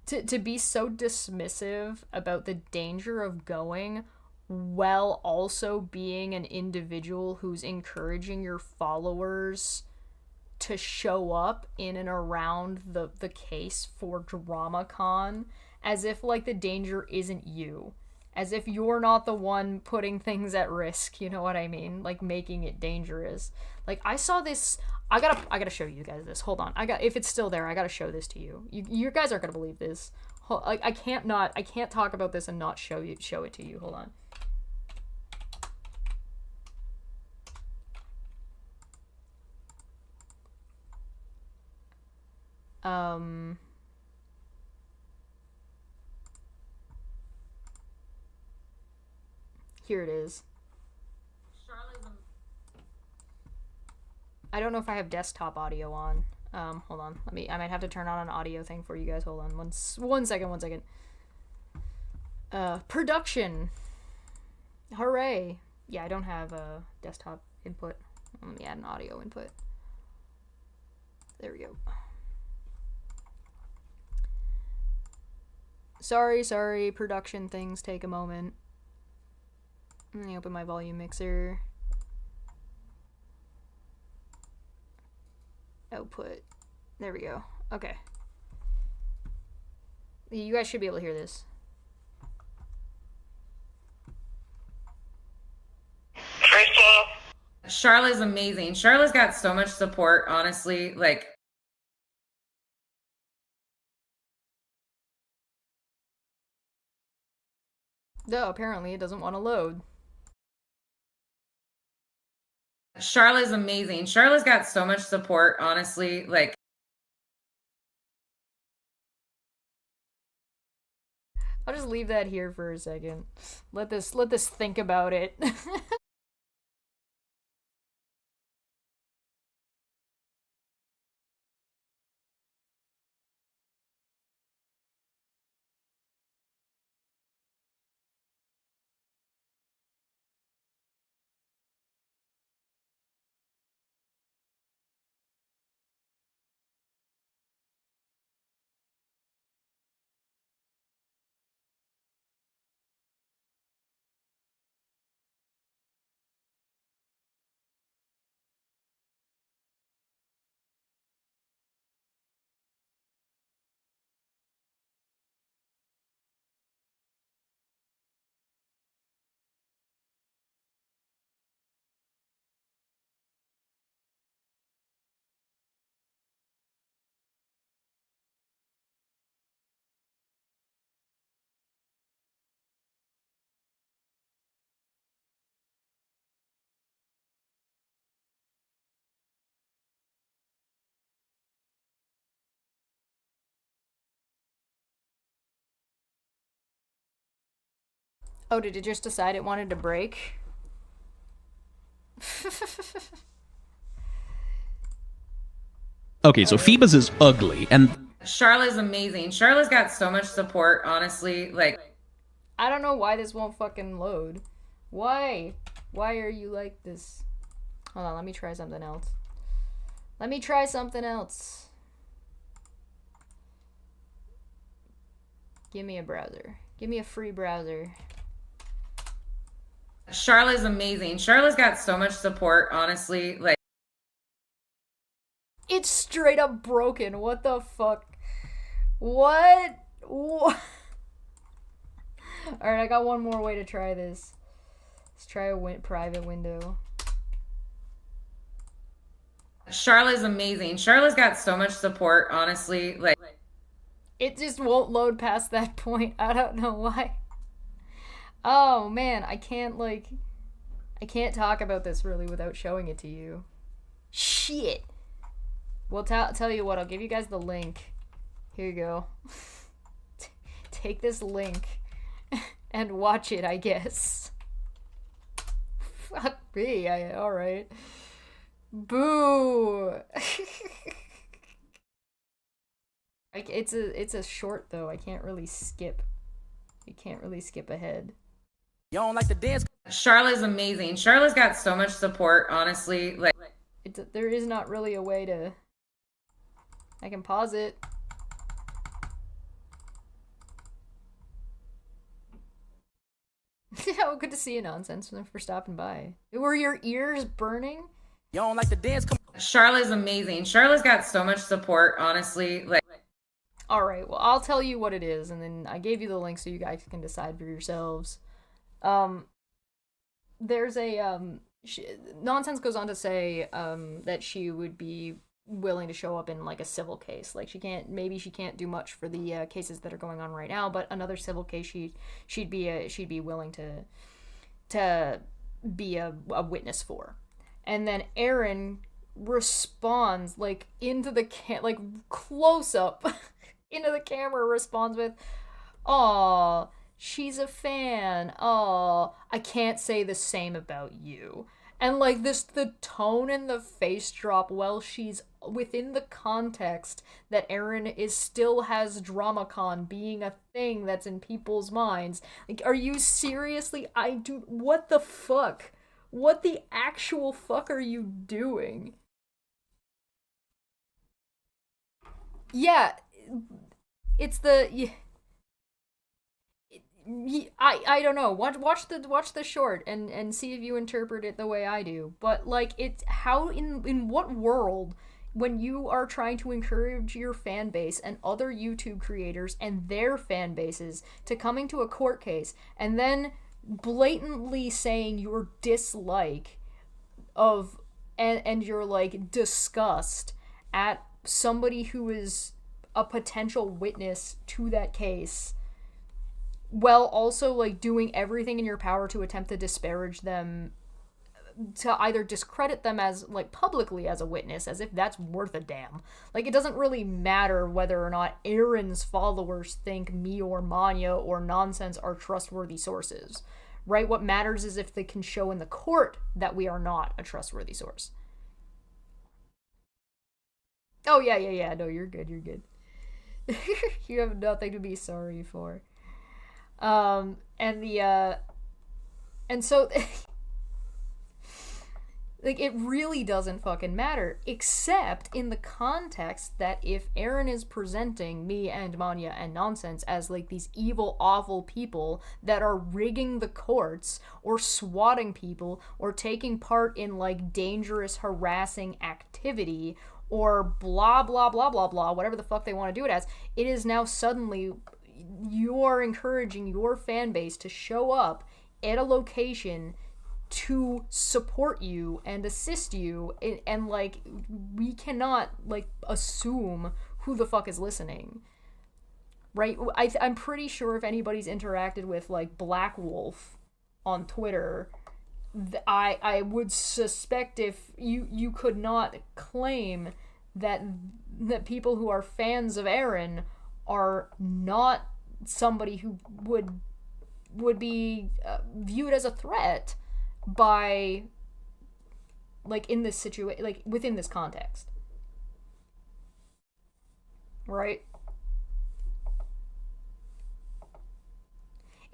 to be so dismissive about the danger of going while also being an individual who's encouraging your followers to show up in and around the case for DramaCon, as if like the danger isn't you. As if you're not the one putting things at risk, you know what I mean? Like making it dangerous. Like I saw this. I gotta show you guys this. Hold on. If it's still there, I gotta show this to you. You guys aren't gonna believe this. Like I can't talk about this and not show it to you. Hold on. Here it is. I don't know if I have desktop audio on. Hold on. I might have to turn on an audio thing for you guys. Hold on. One second. Production. Hooray. Yeah, I don't have a desktop input. Let me add an audio input. There we go. Sorry, production things take a moment. Let me open my volume mixer. Output. There we go. Okay. You guys should be able to hear this. First off, Charlotte's amazing. Charlotte's got so much support, honestly. Like, No, apparently it doesn't want to load. Charlotte's amazing. Charlotte's got so much support, honestly. Like, I'll just leave that here for a second. Let this think about it. Oh, did it just decide it wanted to break? Okay, so Phoebus is ugly, and Charlotte's amazing. Charlotte's got so much support, honestly. Like, I don't know why this won't fucking load. Why? Why are you like this? Hold on, let me try something else. Let me try something else. Give me a browser. Give me a free browser. Charlotte's amazing. Charlotte's got so much support, honestly. Like, it's straight up broken. What the fuck? What? Alright, I got one more way to try this. Let's try a private window. Charlotte's amazing. Charlotte's got so much support, honestly. Like, it just won't load past that point. I don't know why. Oh man, I can't talk about this really without showing it to you. Shit. Well, tell you what, I'll give you guys the link. Here you go. Take this link and watch it, I guess. Fuck me, alright. Boo! It's a short though. I can't really skip. You can't really skip ahead. You don't like the dance? Charlotte's amazing. Charlotte's got so much support, honestly. Like, there is not really a way to. I can pause it. Oh, good to see you, Nonsense. Thanks for stopping by. Were your ears burning? You don't like the dance? Charlotte's amazing. Charlotte's got so much support, honestly. Like, alright, well, I'll tell you what it is, and then I gave you the link so you guys can decide for yourselves. There's a, Nonsense goes on to say, that she would be willing to show up in, like, a civil case. Like, maybe she can't do much for the, cases that are going on right now, but another civil case she'd be willing to be a witness for. And then Aaron responds, like, into the close up into the camera, responds with, "Aw, she's a fan. Aw, I can't say the same about you." And like the tone and the face drop while she's within the context that Aaron still has DramaCon being a thing that's in people's minds. Like, are you seriously? What the fuck? What the actual fuck are you doing? Yeah, it's the. I don't know. Watch the short and see if you interpret it the way I do. But like, it's how in what world, when you are trying to encourage your fan base and other YouTube creators and their fan bases to coming to a court case and then blatantly saying your dislike of and your like disgust at somebody who is a potential witness to that case, while also like doing everything in your power to attempt to disparage them, to either discredit them as like publicly as a witness, as if that's worth a damn. Like, it doesn't really matter whether or not Aaron's followers think me or Manya or Nonsense are trustworthy sources, right? What matters is if they can show in the court that we are not a trustworthy source. Oh yeah, no, you're good. You have nothing to be sorry for. And so like, it really doesn't fucking matter, except in the context that if Aaron is presenting me and Manya and Nonsense as like these evil, awful people that are rigging the courts or swatting people or taking part in like dangerous, harassing activity or blah blah blah blah blah, whatever the fuck they want to do it as, it is now suddenly you're encouraging your fan base to show up at a location to support you and assist you, and like, we cannot like assume who the fuck is listening, right? I'm pretty sure if anybody's interacted with like Black Wolf on Twitter, I would suspect if you could not claim that people who are fans of Aaron are not somebody who would be viewed as a threat by, like, in this situation, like within this context, right?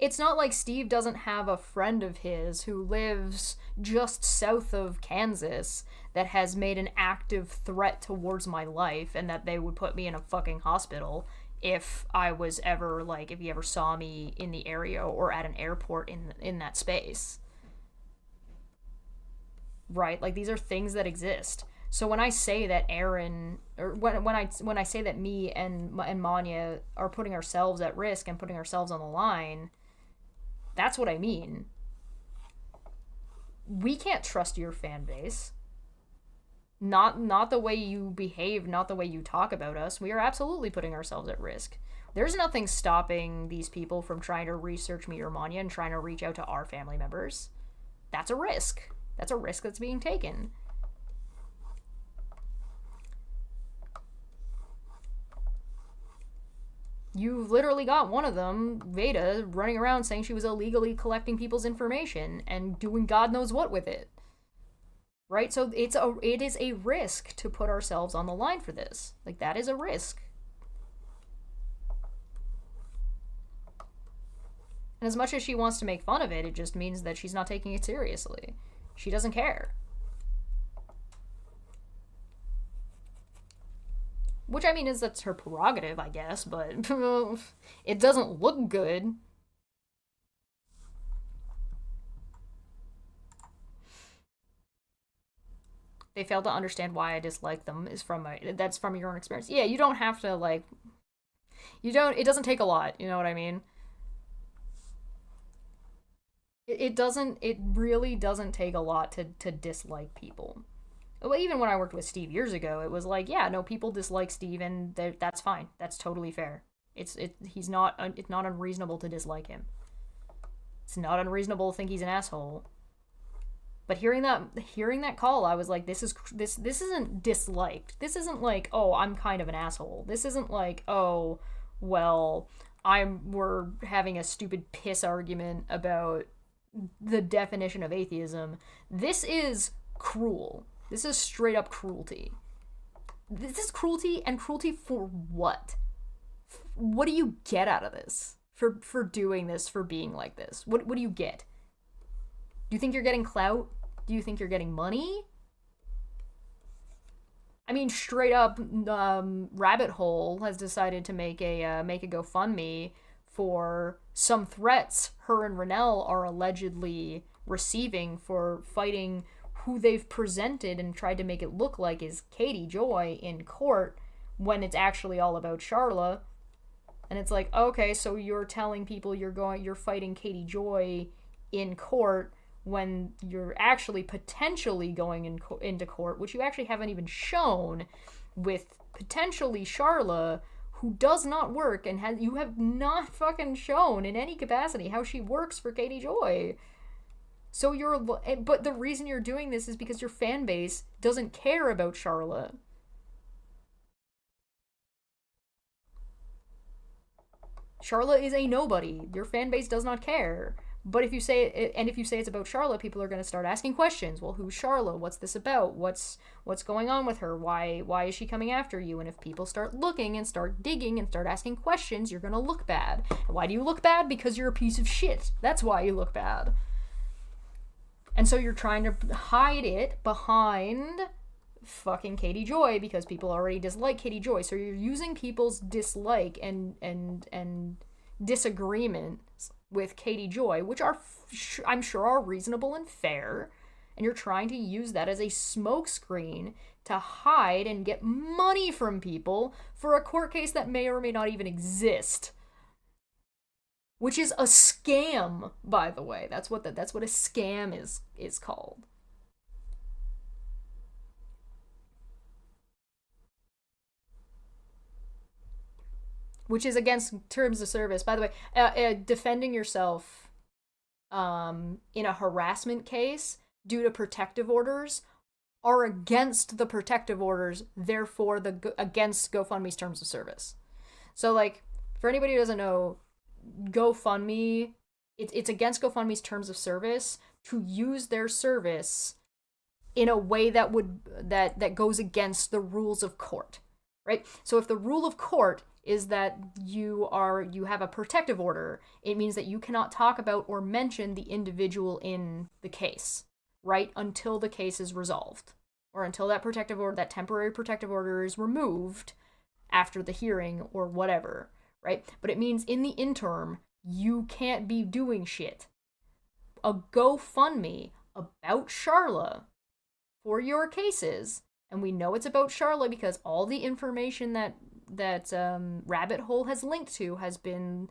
It's not like Steve doesn't have a friend of his who lives just south of Kansas that has made an active threat towards my life and that they would put me in a fucking hospital if I was ever, like, if he ever saw me in the area or at an airport in that space. Right? Like, these are things that exist. So when I say that Aaron, or when I say that me and Manya are putting ourselves at risk and putting ourselves on the line, that's what I mean. We can't trust your fan base. Not the way you behave, not the way you talk about us. We are absolutely putting ourselves at risk. There's nothing stopping these people from trying to research me or Manya and trying to reach out to our family members. That's a risk. That's a risk that's being taken. You've literally got one of them, Veda, running around saying she was illegally collecting people's information and doing God knows what with it. Right? So it is a risk to put ourselves on the line for this. Like, that is a risk. And as much as she wants to make fun of it, it just means that she's not taking it seriously. She doesn't care. Which, I mean, that's her prerogative, I guess, but it doesn't look good. They failed to understand why I dislike them that's from your own experience. Yeah, you don't have to, like, it doesn't take a lot, you know what I mean? It really doesn't take a lot to dislike people. Well, even when I worked with Steve years ago, it was like, yeah, no, people dislike Steve, and that's fine. That's totally fair. It's not unreasonable to dislike him. It's not unreasonable to think he's an asshole. But hearing that call, I was like, this isn't disliked. This isn't like, oh, I'm kind of an asshole. This isn't like, oh, well, we're having a stupid piss argument about the definition of atheism. This is cruel. This is straight up cruelty. This is cruelty, and cruelty for what? What do you get out of this? For doing this, for being like this? What do you get? Do you think you're getting clout? Do you think you're getting money? I mean, straight up, Rabbit Hole has decided to make a GoFundMe for some threats her and Rennell are allegedly receiving for fighting who they've presented and tried to make it look like is Katie Joy in court when it's actually all about Charla. And it's like, okay, so you're telling people you're fighting Katie Joy in court when you're actually potentially going into court, which you actually haven't even shown, with potentially Charla, who does not work, and you have not fucking shown in any capacity how she works for Katie Joy. So but the reason you're doing this is because your fan base doesn't care about Charla. Charla is a nobody. Your fan base does not care. But if you say it's about Charla, people are going to start asking questions. Well, who's Charla? What's this about? What's going on with her? Why is she coming after you? And if people start looking and start digging and start asking questions, you're going to look bad. And why do you look bad? Because you're a piece of shit. That's why you look bad. And so you're trying to hide it behind fucking Katie Joy because people already dislike Katie Joy. So you're using people's dislike and disagreements with Katie Joy, which I'm sure are reasonable and fair, and you're trying to use that as a smokescreen to hide and get money from people for a court case that may or may not even exist. Which is a scam, by the way. That's what a scam is called. Which is against terms of service. By the way, defending yourself in a harassment case due to protective orders are against the protective orders, therefore against GoFundMe's terms of service. So, like, for anybody who doesn't know, GoFundMe, it's against GoFundMe's terms of service to use their service in a way that goes against the rules of court. right? So if the rule of court is that you have a protective order, it means that you cannot talk about or mention the individual in the case, right? Until the case is resolved, or until that protective order, that temporary protective order, is removed after the hearing or whatever, right? But it means in the interim, you can't be doing shit. A GoFundMe about Charla for your cases, and we know it's about Charla because all the information that Rabbit Hole has linked to has been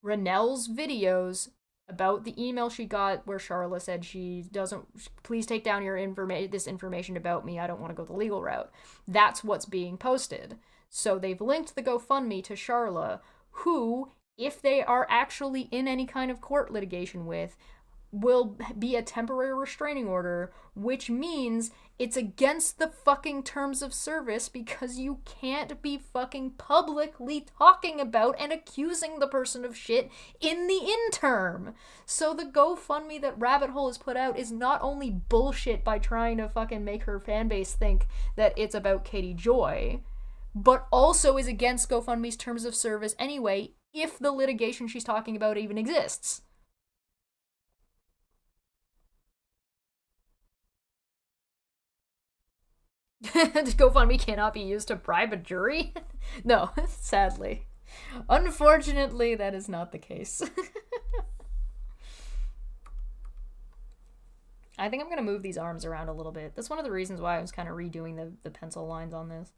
Renell's videos about the email she got where Charla said she doesn't, please take down this information about me, I don't want to go the legal route. That's what's being posted. So they've linked the GoFundMe to Charla, who, if they are actually in any kind of court litigation with, will be a temporary restraining order, which means it's against the fucking terms of service because you can't be fucking publicly talking about and accusing the person of shit in the interim. So the GoFundMe that Rabbit Hole has put out is not only bullshit by trying to fucking make her fanbase think that it's about Katie Joy, but also is against GoFundMe's terms of service anyway, if the litigation she's talking about even exists. GoFundMe cannot be used to bribe a jury? No, sadly. Unfortunately, that is not the case. I think I'm going to move these arms around a little bit. That's one of the reasons why I was kind of redoing the pencil lines on this.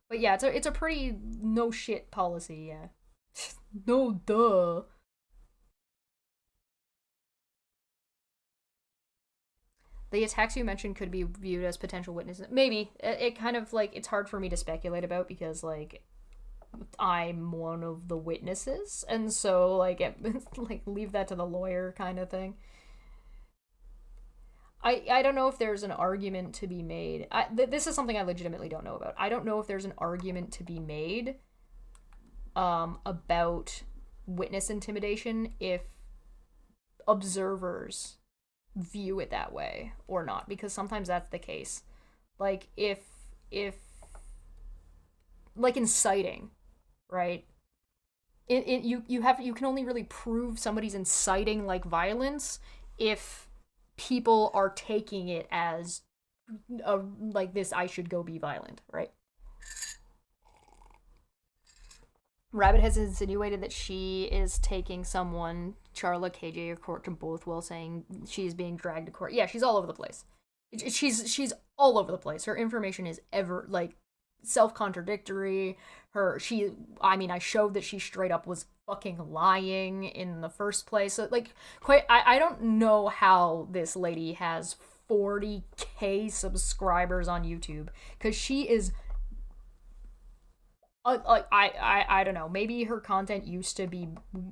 But yeah, it's a pretty no shit policy, yeah. No duh. The attacks you mentioned could be viewed as potential witnesses. Maybe. It kind of, like, it's hard for me to speculate about because, like, I'm one of the witnesses. And so, like, like, leave that to the lawyer kind of thing. I don't know if there's an argument to be made. This is something I legitimately don't know about. I don't know if there's an argument to be made about witness intimidation if observers view it that way or not, because sometimes that's the case. Like if like inciting, right? You can only really prove somebody's inciting like violence if people are taking it as like this, I should go be violent, right? Rabbit has insinuated that she is taking someone, Charla, KJ, or Court to both while saying she's being dragged to court. Yeah, she's all over the place. She's all over the place. Her information is ever, like, self-contradictory. I showed that she straight up was fucking lying in the first place. So, like, I don't know how this lady has 40k subscribers on YouTube, because she is I don't know, maybe her content used to be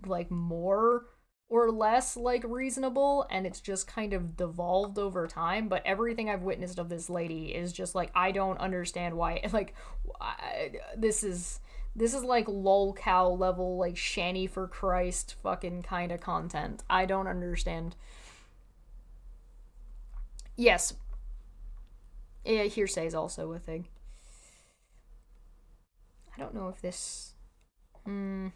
like more or less like reasonable and it's just kind of devolved over time, but everything I've witnessed of this lady is just like, I don't understand why, like, this is like lol cow level, like Shanny for Christ fucking kind of content. I don't understand. Yes, hearsay is also a thing. I don't know if this... I'm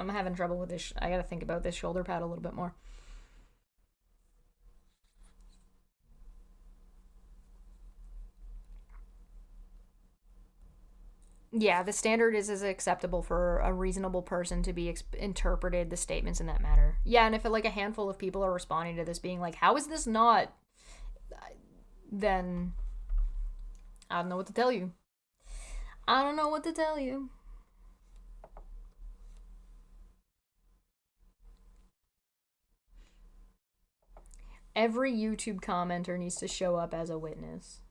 having trouble with this. I gotta think about this shoulder pad a little bit more. Yeah, the standard is acceptable for a reasonable person to be interpreted the statements in that matter. Yeah, and if like a handful of people are responding to this being like, how is this not... Then I don't know what to tell you. I don't know what to tell you. Every YouTube commenter needs to show up as a witness.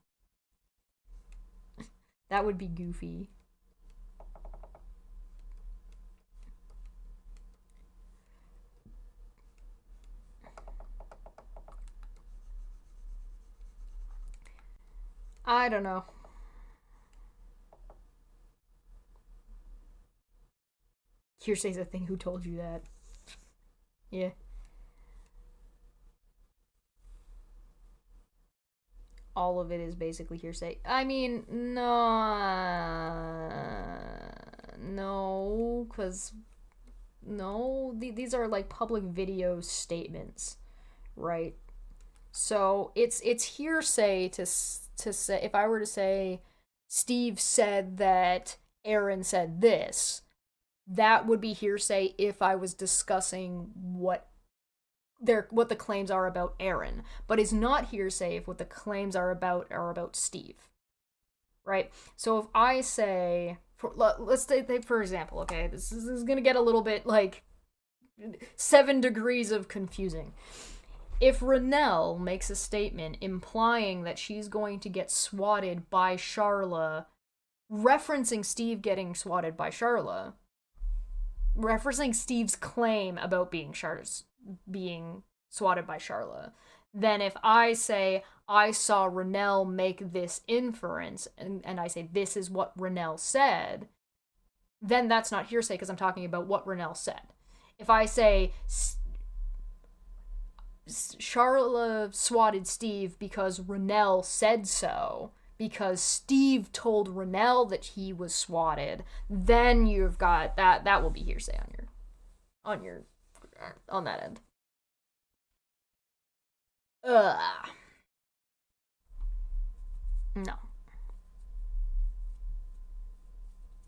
That would be goofy. I don't know. Hearsay's a thing. Who told you that? Yeah. all of it is basically hearsay. I mean, no, because these are like public video statements, right? So it's hearsay to say, if I were to say Steve said that Aaron said this, that would be hearsay if I was discussing what the claims are about Aaron, but it's not hearsay if what the claims are about Steve, right? So if I say, let's take for example, okay, this is gonna get a little bit like 7 degrees of confusing. If Renelle makes a statement implying that she's going to get swatted by Charla, referencing Steve getting swatted by Charla, referencing Steve's claim about being swatted by Charla, then if I say I saw Renelle make this inference and I say this is what Renelle said, then that's not hearsay because I'm talking about what Renelle said. If I say Charla swatted Steve because Renelle said so, because Steve told Renelle that he was swatted, then you've got that will be hearsay on that end.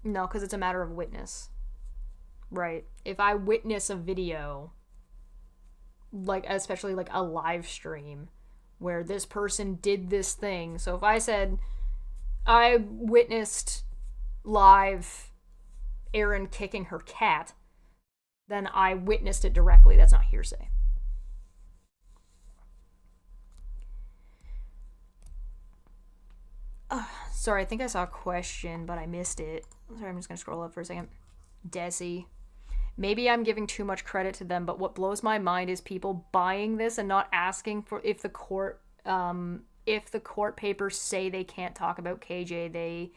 No, because it's a matter of witness, right? If I witness a video, like especially like a live stream where this person did this thing, so if I said I witnessed live Erin kicking her cat, then I witnessed it directly. That's not hearsay. Sorry, I think I saw a question, but I missed it. Sorry, I'm just gonna scroll up for a second. Desi. Maybe I'm giving too much credit to them, but what blows my mind is people buying this and not asking for if the court papers say they can't talk about KJ, they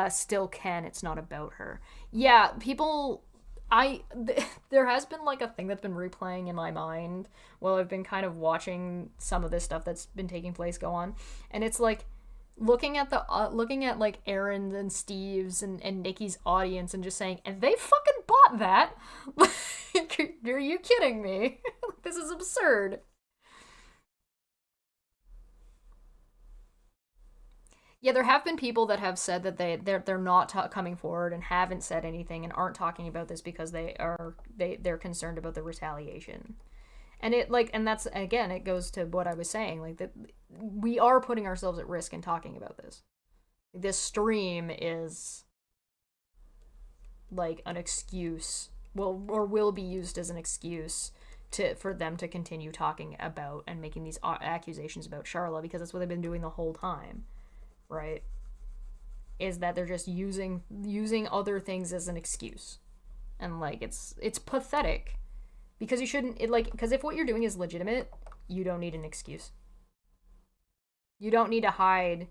still can. It's not about her. Yeah, people. There has been like a thing that's been replaying in my mind while I've been kind of watching some of this stuff that's been taking place go on, and it's like looking at like Aaron's and Steve's and Nikki's audience and just saying, and they fucking bought that. Like, are you kidding me? This is absurd. Yeah, there have been people that have said that they're not coming forward and haven't said anything and aren't talking about this because they're concerned about the retaliation. And that's, again, it goes to what I was saying, like, that we are putting ourselves at risk in talking about this. This stream is like an excuse, will be used as an excuse for them to continue talking about and making these accusations about Charla, because that's what they've been doing the whole time, right? Is that they're just using other things as an excuse. And like it's pathetic. Because you shouldn't, because if what you're doing is legitimate, you don't need an excuse. You don't need to hide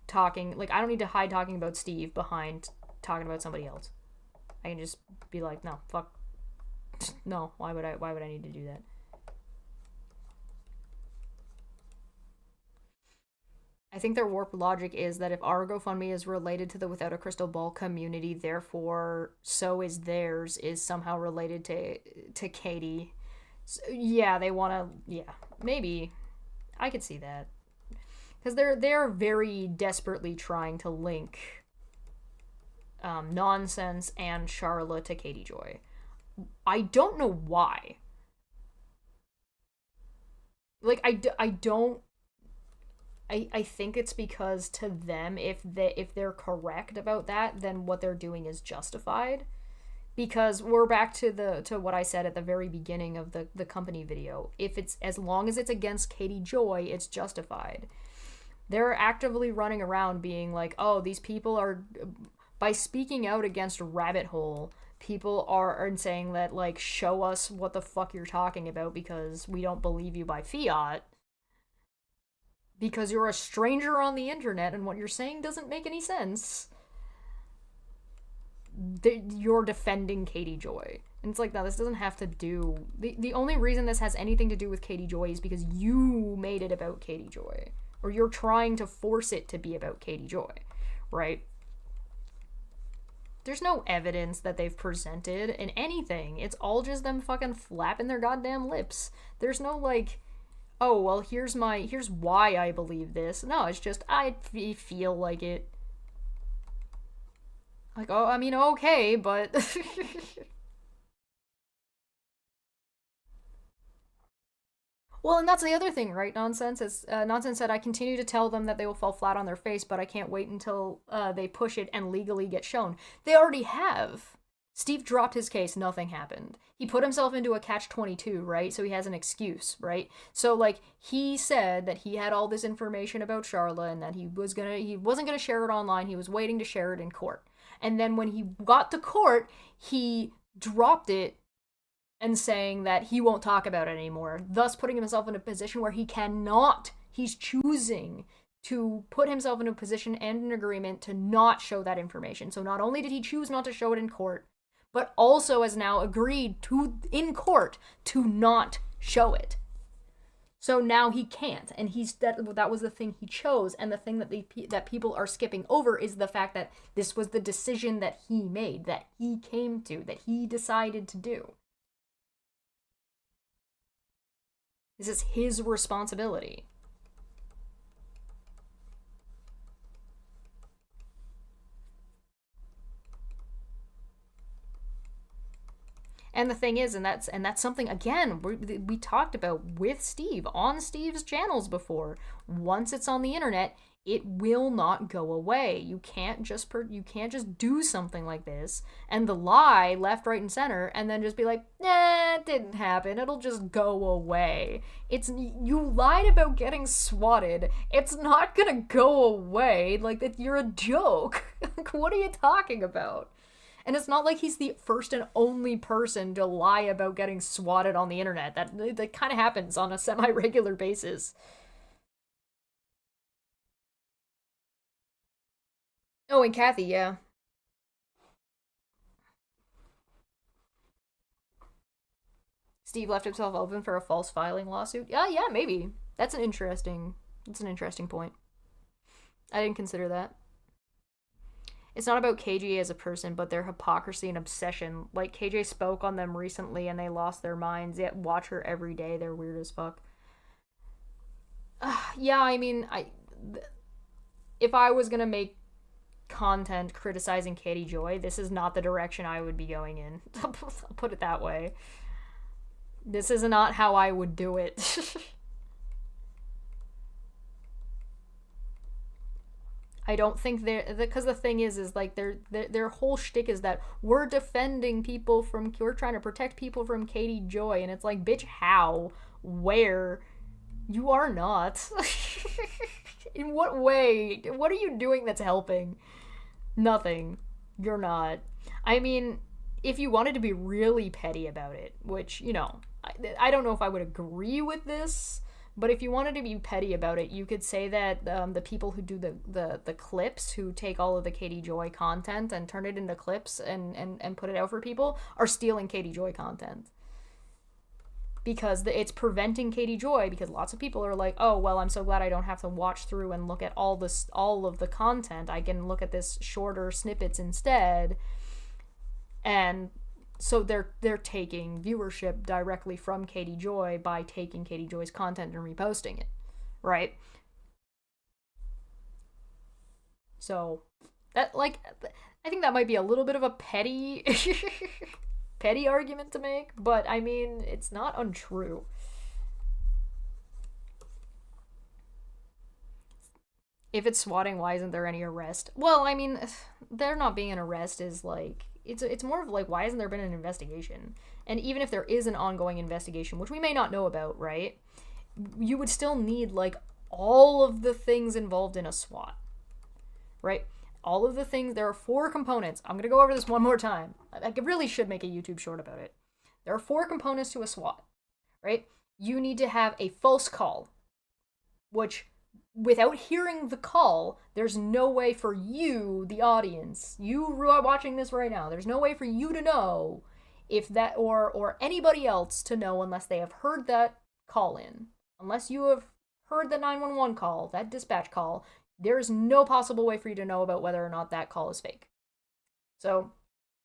talking, like, I don't need to hide talking about Steve behind talking about somebody else. I can just be like, no, fuck, no, why would I need to do that? I think their warped logic is that if our GoFundMe is related to the Without a Crystal Ball community, therefore so is theirs, is somehow related to Katie. So, yeah, they want to, yeah, maybe. I could see that. Because they're very desperately trying to link Nonsense and Charla to Katie Joy. I don't know why. Like, I don't... I think it's because to them, if they're correct about that, then what they're doing is justified. Because we're back to what I said at the very beginning of the company video. If it's, as long as it's against Katie Joy, it's justified. They're actively running around being like, oh, these people are, by speaking out against Rabbit Hole, people are saying that, like, show us what the fuck you're talking about because we don't believe you by fiat. Because you're a stranger on the internet and what you're saying doesn't make any sense. You're defending Katie Joy. And it's like, no, this doesn't have to do... The only reason this has anything to do with Katie Joy is because you made it about Katie Joy. or you're trying to force it to be about Katie Joy, right? There's no evidence that they've presented in anything. It's all just them fucking flapping their goddamn lips. There's no like, oh, well, here's why I believe this. No, it's just, I feel like it. Like, oh, I mean, okay, but... Well, and that's the other thing, right? Nonsense is Nonsense said, I continue to tell them that they will fall flat on their face, but I can't wait until they push it and legally get shown. They already have. Steve dropped his case, nothing happened. He put himself into a catch-22, right? So he has an excuse, right? So, like, he said that he had all this information about Charla and that he wasn't gonna share it online, he was waiting to share it in court. And then when he got to court, he dropped it and saying that he won't talk about it anymore, thus putting himself in a position where he cannot. He's choosing to put himself in a position and an agreement to not show that information. So not only did he choose not to show it in court, but also has now agreed to, in court, to not show it. So now he can't, and that was the thing he chose, and the thing that people are skipping over is the fact that this was the decision that he made, that he came to, that he decided to do. This is his responsibility. And the thing is, and that's something, again, we talked about with Steve, on Steve's channels before. Once it's on the internet, it will not go away. You can't just do something like this and the lie left, right, and center, and then just be like, nah, it didn't happen. It'll just go away. You lied about getting swatted. It's not gonna go away. Like, that you're a joke. Like, what are you talking about? And it's not like he's the first and only person to lie about getting swatted on the internet. That kind of happens on a semi-regular basis. Oh, and Kathy, yeah. Steve left himself open for a false filing lawsuit. Yeah, maybe. That's an interesting point. I didn't consider that. It's not about KJ as a person, but their hypocrisy and obsession. Like, KJ spoke on them recently and they lost their minds, yet watch her every day. They're weird as fuck. Yeah, I mean, if I was gonna make content criticizing Katie Joy, this is not the direction I would be going in. I'll put it that way. This is not how I would do it. I don't think because the thing is like their whole shtick is that we're defending people from, we're trying to protect people from Katie Joy, and it's like, bitch, how? Where? You are not. In what way? What are you doing that's helping? Nothing. You're not. I mean, if you wanted to be really petty about it, which, you know, I don't know if I would agree with this, but if you wanted to be petty about it, you could say that the people who do the clips, who take all of the Katie Joy content and turn it into clips and put it out for people, are stealing Katie Joy content. Because it's preventing Katie Joy, because lots of people are like, oh, well, I'm so glad I don't have to watch through and look at all of the content. I can look at this shorter snippets instead. And so they're taking viewership directly from Katie Joy by taking Katie Joy's content and reposting it, right? So that, like, I think that might be a little bit of a petty petty argument to make, but I mean, it's not untrue. If it's swatting, why isn't there any arrest? Well, I mean, there not being an arrest is like, it's more of like, why hasn't there been an investigation? And even if there is an ongoing investigation, which we may not know about, right? You would still need like all of the things involved in a SWAT, right? All of the things, there are 4 components. I'm going to go over this one more time. I really should make a YouTube short about it. There are 4 components to a SWAT, right? You need to have a false call, which, without hearing the call, there's no way for you, the audience, you are watching this right now, there's no way for you to know if that, or anybody else to know, unless they have heard that call in. Unless you have heard the 911 call, that dispatch call, there is no possible way for you to know about whether or not that call is fake. So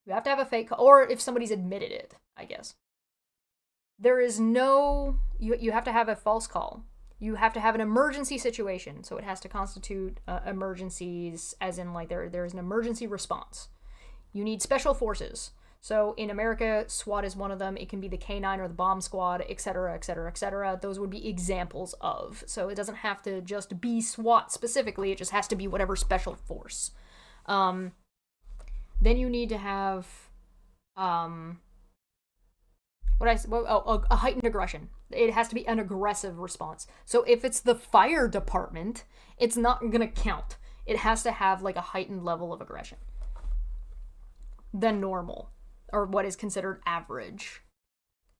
you have to have a fake call, or if somebody's admitted it, I guess. There is no, you have to have a false call. You have to have an emergency situation, so it has to constitute emergencies, as in like there is an emergency response. You need special forces. So in America, SWAT is one of them. It can be the K9 or the bomb squad, etc., etc., etc. Those would be examples of. So it doesn't have to just be SWAT specifically. It just has to be whatever special force. Then you need to have a heightened aggression. It has to be an aggressive response. So if it's the fire department, it's not gonna count. It has to have like a heightened level of aggression than normal, or what is considered average.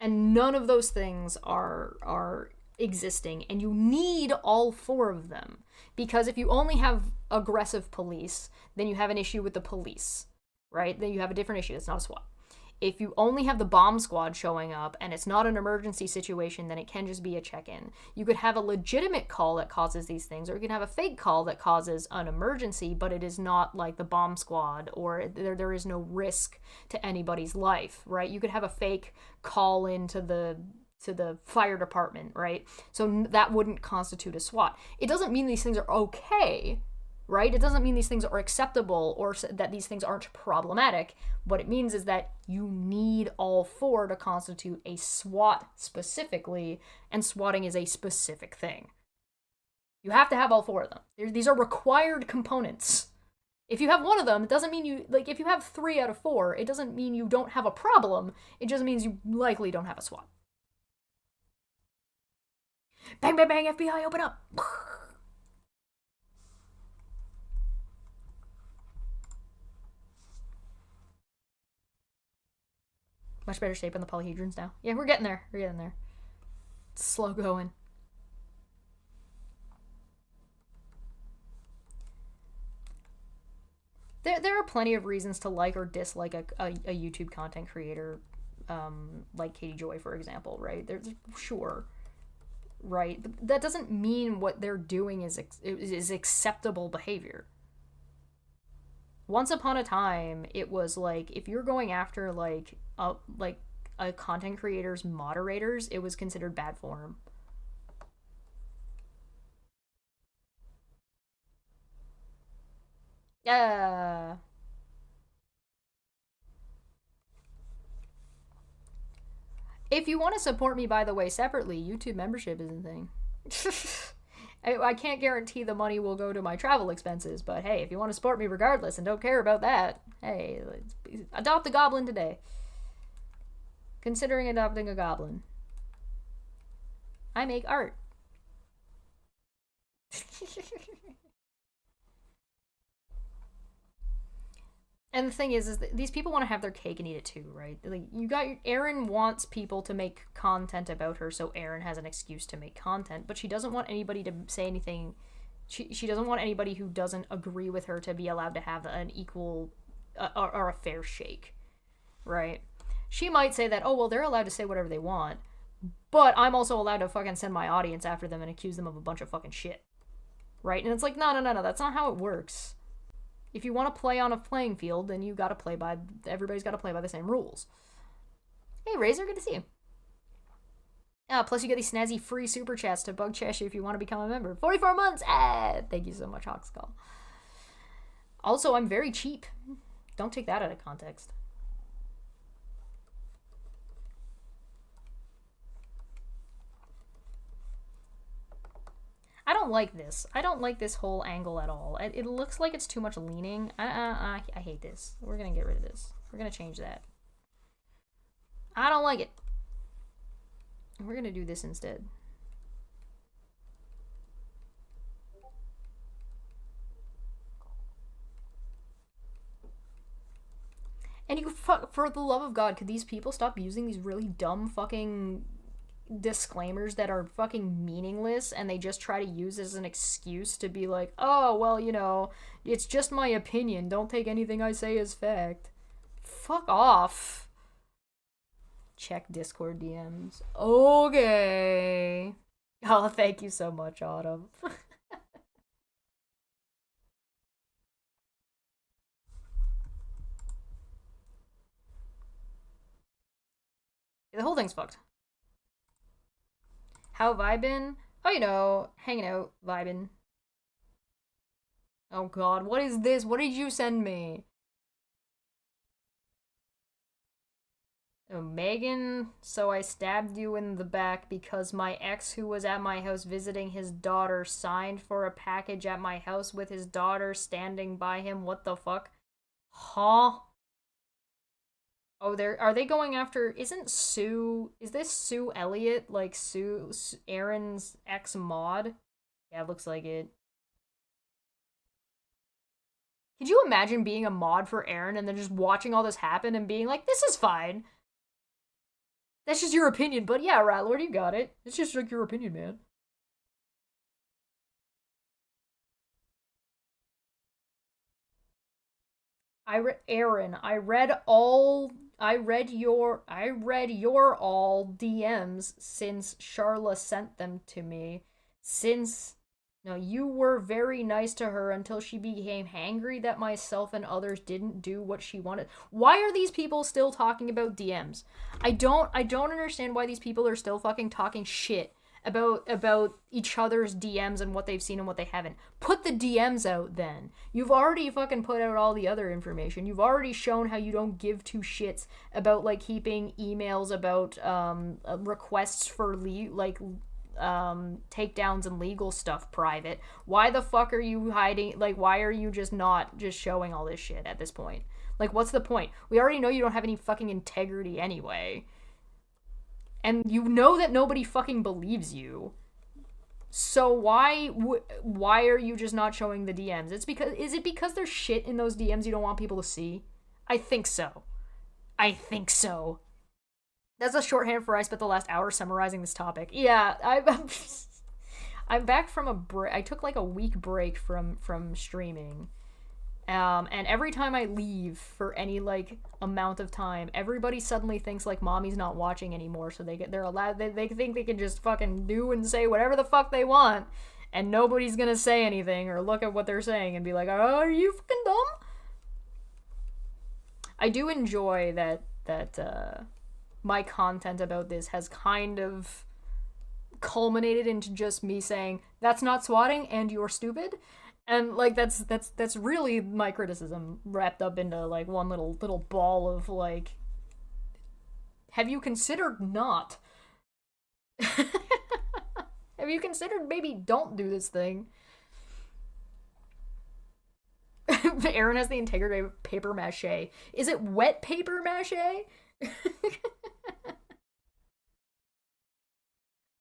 And none of those things are existing, and you need all four of them. Because if you only have aggressive police, then you have an issue with the police, right? Then you have a different issue. It's not a SWAT. If you only have the bomb squad showing up and it's not an emergency situation, then it can just be a check-in. You could have a legitimate call that causes these things, or you can have a fake call that causes an emergency, but it is not like the bomb squad, or there is no risk to anybody's life, right? You could have a fake call into the fire department, right? So that wouldn't constitute a SWAT. It doesn't mean these things are okay, right? It doesn't mean these things are acceptable or that these things aren't problematic. What it means is that you need all four to constitute a SWAT specifically, and swatting is a specific thing. You have to have all four of them. These are required components. If you have one of them, it doesn't mean you, like, if you have 3 out of 4, it doesn't mean you don't have a problem. It just means you likely don't have a SWAT. Bang, bang, bang, FBI, open up! Much better shape on the polyhedrons now. Yeah, we're getting there. We're getting there. It's slow going. There are plenty of reasons to like or dislike a YouTube content creator, like Katie Joy, for example, right? There's sure, right? But that doesn't mean what they're doing is acceptable behavior. Once upon a time, it was like, if you're going after like a content creator's moderators, it was considered bad form. If you want to support me, by the way, separately, YouTube membership is a thing. I can't guarantee the money will go to my travel expenses, but hey, if you want to support me regardless and don't care about that, hey, adopt a goblin today. Considering adopting a goblin. I make art. And the thing is that these people want to have their cake and eat it too, right? Like, Erin wants people to make content about her, so Erin has an excuse to make content, but she doesn't want anybody to say anything. She doesn't want anybody who doesn't agree with her to be allowed to have an equal or a fair shake, right? She might say that, oh, well, they're allowed to say whatever they want, but I'm also allowed to fucking send my audience after them and accuse them of a bunch of fucking shit, right? And it's like, no, that's not how it works. If you want to play on a playing field, then everybody's got to play by the same rules. Hey, Razor, good to see you. Plus you get these snazzy free super chats to bug Chesh if you want to become a member. 44 months! Thank you so much, Hawkskull. Also, I'm very cheap. Don't take that out of context. I don't like this. I don't like this whole angle at all. It looks like it's too much leaning. I hate this. We're gonna get rid of this. We're gonna change that. I don't like it. We're gonna do this instead. And for the love of God, could these people stop using these really dumb fucking disclaimers that are fucking meaningless, and they just try to use as an excuse to be like, oh, well, you know, it's just my opinion, don't take anything I say as fact. Fuck off. Check Discord DMs. Okay. Oh, thank you so much, Autumn. The whole thing's fucked. How have I been? Oh, hanging out, vibing. Oh god, what is this? What did you send me? Oh, Megan, so I stabbed you in the back because my ex who was at my house visiting his daughter signed for a package at my house with his daughter standing by him. What the fuck? Huh? Oh, are they going after? Isn't Sue? Is this Sue Elliott? Like Aaron's ex mod? Yeah, it looks like it. Could you imagine being a mod for Aaron and then just watching all this happen and being like, this is fine? That's just your opinion, but yeah, Ratlord, you got it. It's just like your opinion, man. Aaron, I read your all DMs since Charla sent them to me. No, you were very nice to her until she became hangry that myself and others didn't do what she wanted. Why are these people still talking about DMs? I don't understand why these people are still fucking talking shit about each other's DMs and what they've seen and what they haven't. Put the DMs out then. You've already fucking put out all the other information. You've already shown how you don't give two shits about like keeping emails about requests for takedowns and legal stuff private. Why the fuck are you hiding? Like, why are you just not just showing all this shit at this point? Like, what's the point? We already know you don't have any fucking integrity anyway. And you know that nobody fucking believes you. So why are you just not showing the DMs? Is it because there's shit in those DMs you don't want people to see? I think so. That's a shorthand for I spent the last hour summarizing this topic. Yeah, I'm back from a break. I took like a week break from streaming. And every time I leave for any like amount of time, everybody suddenly thinks like mommy's not watching anymore, so they think they can just fucking do and say whatever the fuck they want, and nobody's gonna say anything or look at what they're saying and be like, oh, are you fucking dumb? I do enjoy that my content about this has kind of culminated into just me saying that's not swatting and you're stupid. And like that's really my criticism wrapped up into like one little ball of like, have you considered not? Have you considered maybe don't do this thing? Aaron has the integrity of paper mache. Is it wet paper mache?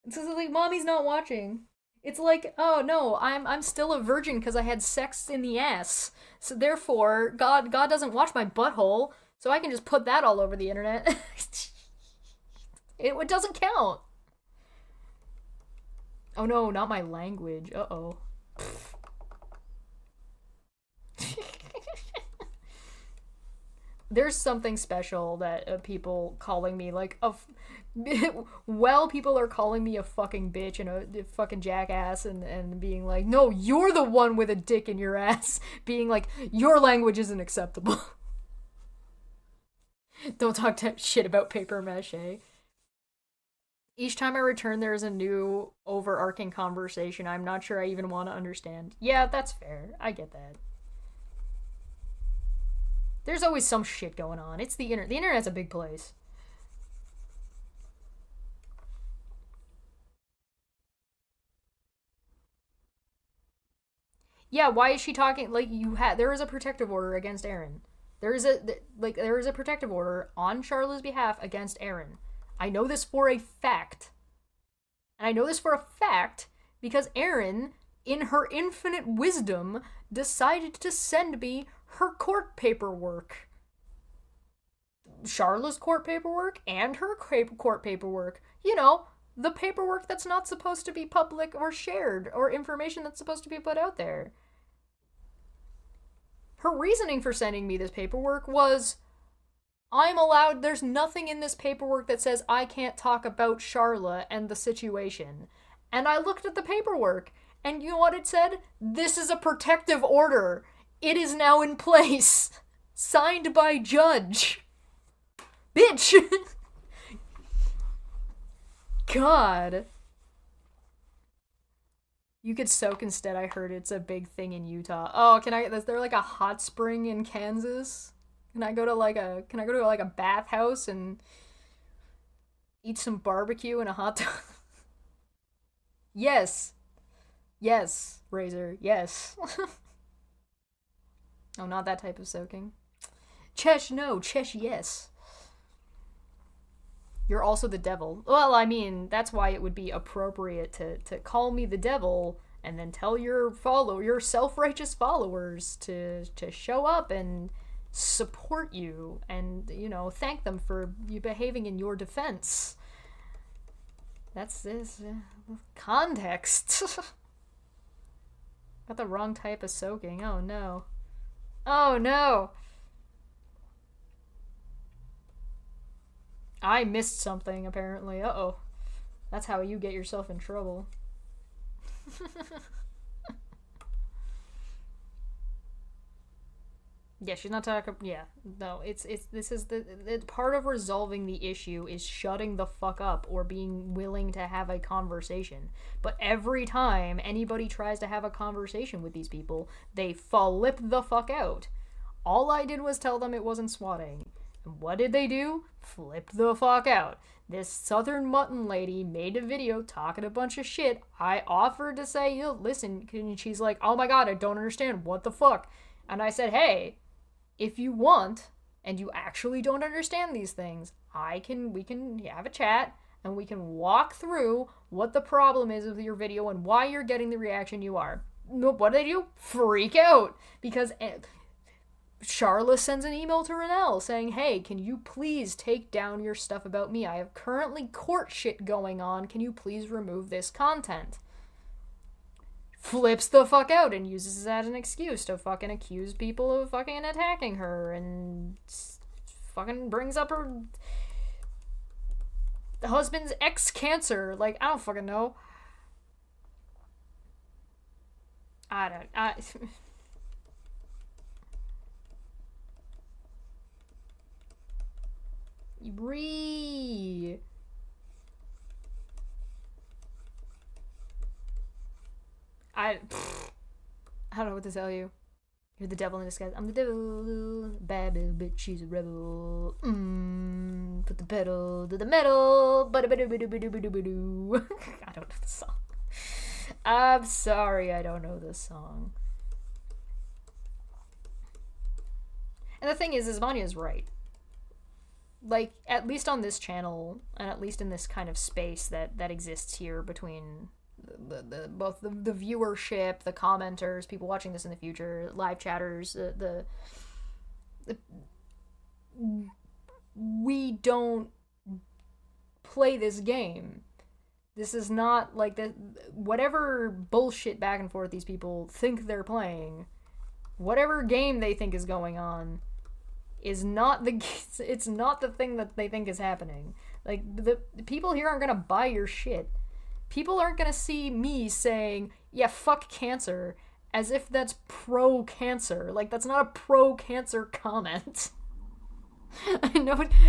It's like mommy's not watching. It's like, oh no, I'm still a virgin because I had sex in the ass. So therefore, God doesn't watch my butthole, so I can just put that all over the internet. It doesn't count. Oh no, not my language. Uh-oh. There's something special that people calling me like people are calling me a fucking bitch and a fucking jackass and being like, no, you're the one with a dick in your ass, being like, your language isn't acceptable. Don't talk shit about paper mache. Each time I return, there's a new overarching conversation I'm not sure I even want to understand. Yeah, that's fair. I get that. There's always some shit going on. It's the internet. The internet's a big place. Yeah, why is she talking like there is a protective order against Aaron. There is a protective order on Charlotte's behalf against Aaron. I know this for a fact. And I know this for a fact because Aaron, in her infinite wisdom, decided to send me her court paperwork. Charlotte's court paperwork and her court paperwork. You know, the paperwork that's not supposed to be public or shared, or information that's supposed to be put out there. Her reasoning for sending me this paperwork was, there's nothing in this paperwork that says I can't talk about Charla and the situation. And I looked at the paperwork, and you know what it said? This is a protective order. It is now in place. Signed by judge. Bitch! God. You could soak instead. I heard it's a big thing in Utah. Oh, is there like a hot spring in Kansas? Can I go to like a bathhouse and eat some barbecue and a hot dog? Yes. Yes, Razor. Yes. Oh, not that type of soaking. Chesh, no. Chesh, yes. You're also the devil. Well, I mean, that's why it would be appropriate to call me the devil and then tell your self-righteous followers to show up and support you and, you know, thank them for you behaving in your defense. That's this context. Got the wrong type of soaking. Oh no. Oh no. I missed something apparently. Uh-oh. That's how you get yourself in trouble. Yeah, she's not talking. Yeah, no, this is the part of resolving the issue is shutting the fuck up or being willing to have a conversation. But every time anybody tries to have a conversation with these people, they flip the fuck out. All I did was tell them it wasn't swatting. And what did they do? Flipped the fuck out. This Southern Mutton lady made a video talking a bunch of shit. I offered to say, yo, listen, and she's like, oh my god, I don't understand. What the fuck? And I said, hey, if you want, and you actually don't understand these things, we can have a chat, and we can walk through what the problem is with your video and why you're getting the reaction you are. What do they do? Freak out. Because Charla sends an email to Renelle saying, hey, can you please take down your stuff about me? I have currently court shit going on. Can you please remove this content? Flips the fuck out and uses it as an excuse to fucking accuse people of fucking attacking her and fucking brings up her husband's ex-cancer. Like, I don't fucking know. Bree. I don't know what to tell you. You're the devil in disguise. I'm the devil. Bad little bitch, she's a rebel. Put the pedal to the metal. I don't know the song. I'm sorry, I don't know this song. And the thing is Vanya's right. Like, at least on this channel, and at least in this kind of space that exists here between both the viewership, the commenters, people watching this in the future, live chatters, we don't play this game. This is not like whatever bullshit back and forth these people think they're playing, whatever game they think is going on is not it's not the thing that they think is happening. Like, the people here aren't gonna buy your shit. People aren't gonna see me saying, yeah, fuck cancer, as if that's pro-cancer. Like, that's not a pro-cancer comment.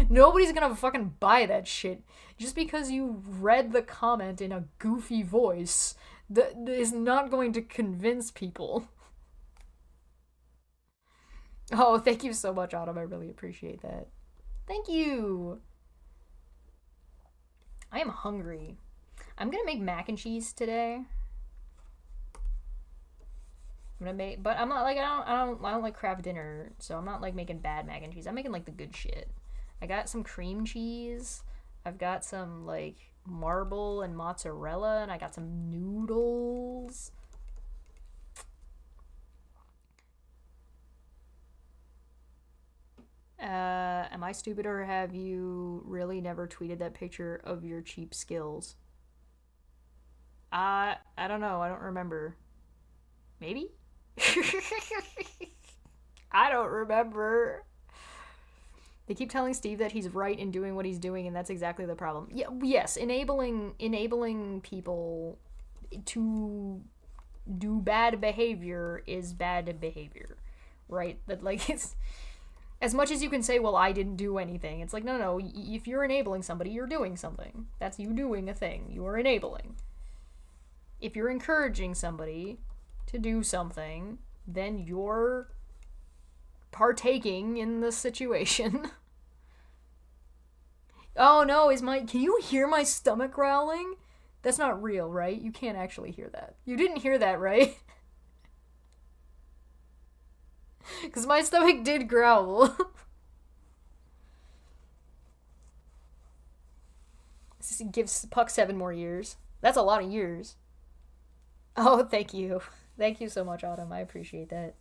Nobody's gonna fucking buy that shit. Just because you read the comment in a goofy voice, that is not going to convince people. Oh, thank you so much, Autumn. I really appreciate that. Thank you. I am hungry. I'm gonna make mac and cheese today. But I'm not like I don't like Kraft dinner, so I'm not like making bad mac and cheese. I'm making like the good shit. I got some cream cheese. I've got some like marble and mozzarella, and I got some noodles. Am I stupid, or have you really never tweeted that picture of your cheap skills? I don't know. I don't remember. Maybe? I don't remember. They keep telling Steve that he's right in doing what he's doing, and that's exactly the problem. Yeah, yes, enabling people to do bad behavior is bad behavior, right? That, like, it's as much as you can say, well, I didn't do anything. It's like, no, if you're enabling somebody, you're doing something. That's you doing a thing. You are enabling. If you're encouraging somebody to do something, then you're partaking in the situation. Oh no, can you hear my stomach growling? That's not real, right? You can't actually hear that. You didn't hear that, right? Because my stomach did growl. This gives Puck 7 more years. That's a lot of years. Oh, thank you. Thank you so much, Autumn. I appreciate that.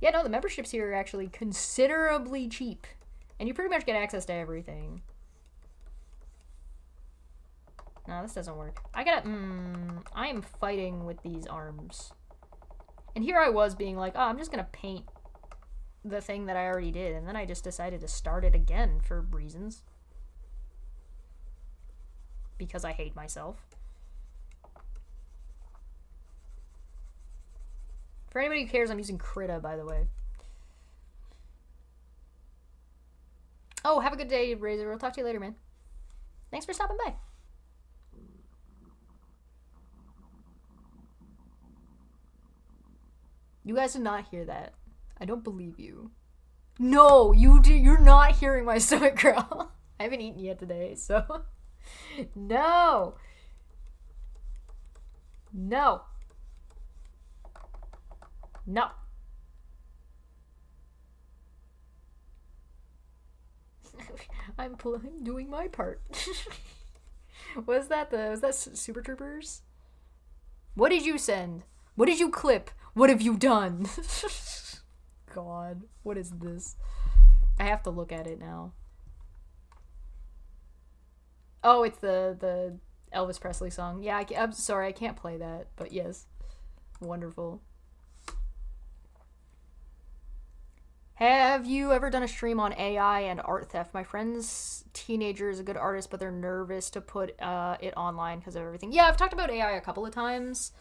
Yeah, no, the memberships here are actually considerably cheap. And you pretty much get access to everything. No, this doesn't work. I am fighting with these arms. And here I was being like, oh, I'm just gonna paint the thing that I already did. And then I just decided to start it again for reasons. Because I hate myself. For anybody who cares, I'm using Krita, by the way. Oh, have a good day, Razor. We'll talk to you later, man. Thanks for stopping by. You guys did not hear that. I don't believe you. No, you're not hearing my stomach growl. I haven't eaten yet today, so... No! No! No! I'm doing my part. Was that Super Troopers? What did you send? What did you clip? What have you done? God, what is this? I have to look at it now. Oh, it's the Elvis Presley song. Yeah, I'm sorry, I can't play that, but yes. Wonderful. Have you ever done a stream on AI and art theft? My friend's teenager is a good artist, but they're nervous to put it online because of everything. Yeah, I've talked about AI a couple of times.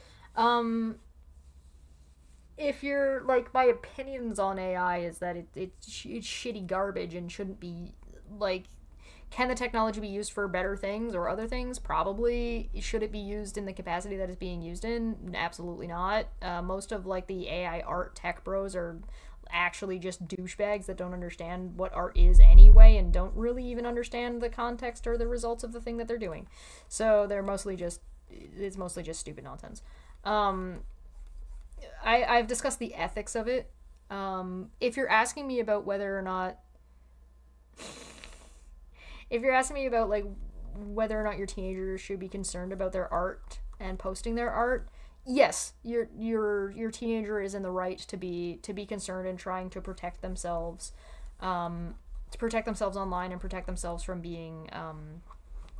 If you're, like, my opinions on AI is that it's shitty garbage and shouldn't be, like, can the technology be used for better things or other things? Probably. Should it be used in the capacity that it's being used in? Absolutely not. Most of, like, the AI art tech bros are actually just douchebags that don't understand what art is anyway and don't really even understand the context or the results of the thing that they're doing. So it's mostly just stupid nonsense. I've discussed the ethics of it. If you're asking me about whether or not like whether or not your teenagers should be concerned about their art and posting their art, yes, your teenager is in the right to be concerned and trying to protect themselves, online and protect themselves from being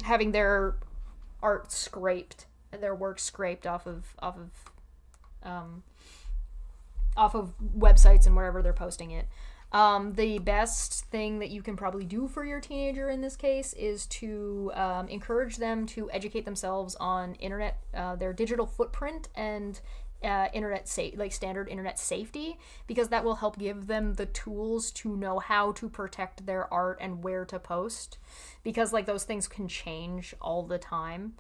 having their art scraped, their work scraped off of websites and wherever they're posting it. The best thing that you can probably do for your teenager in this case is to encourage them to educate themselves on internet, their digital footprint and standard internet safety, because that will help give them the tools to know how to protect their art and where to post, because like those things can change all the time.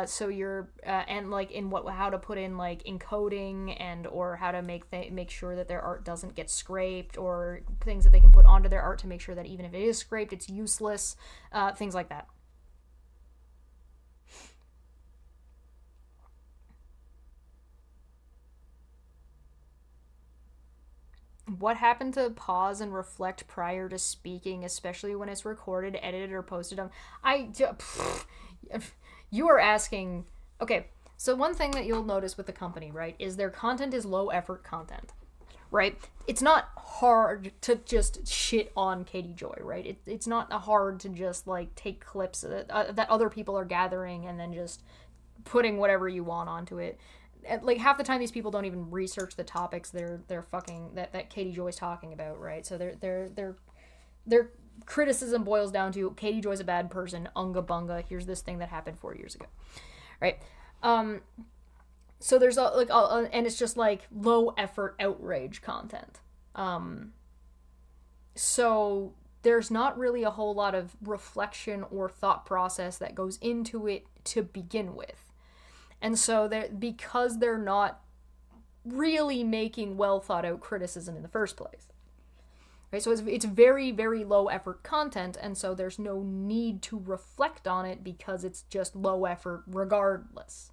So you're and like in how to put in like encoding and or how to make sure that their art doesn't get scraped, or things that they can put onto their art to make sure that even if it is scraped, it's useless, things like that. What happened to pause and reflect prior to speaking, especially when it's recorded, edited, or posted on... You are asking... Okay, so one thing that you'll notice with the company, right, is their content is low-effort content, right? It's not hard to just shit on Katie Joy, right? It's not hard to just, like, take clips that other people are gathering and then just putting whatever you want onto it. Like, half the time these people don't even research the topics they're fucking... that Katie Joy's talking about, right? So their criticism boils down to Katie Joy's a bad person, unga bunga, here's this thing that happened 4 years ago. right? So there's and it's just like low effort outrage content. So there's not really a whole lot of reflection or thought process that goes into it to begin with. And so because they're not really making well thought out criticism in the first place. Right? So it's very, very low effort content, and so there's no need to reflect on it because it's just low effort regardless.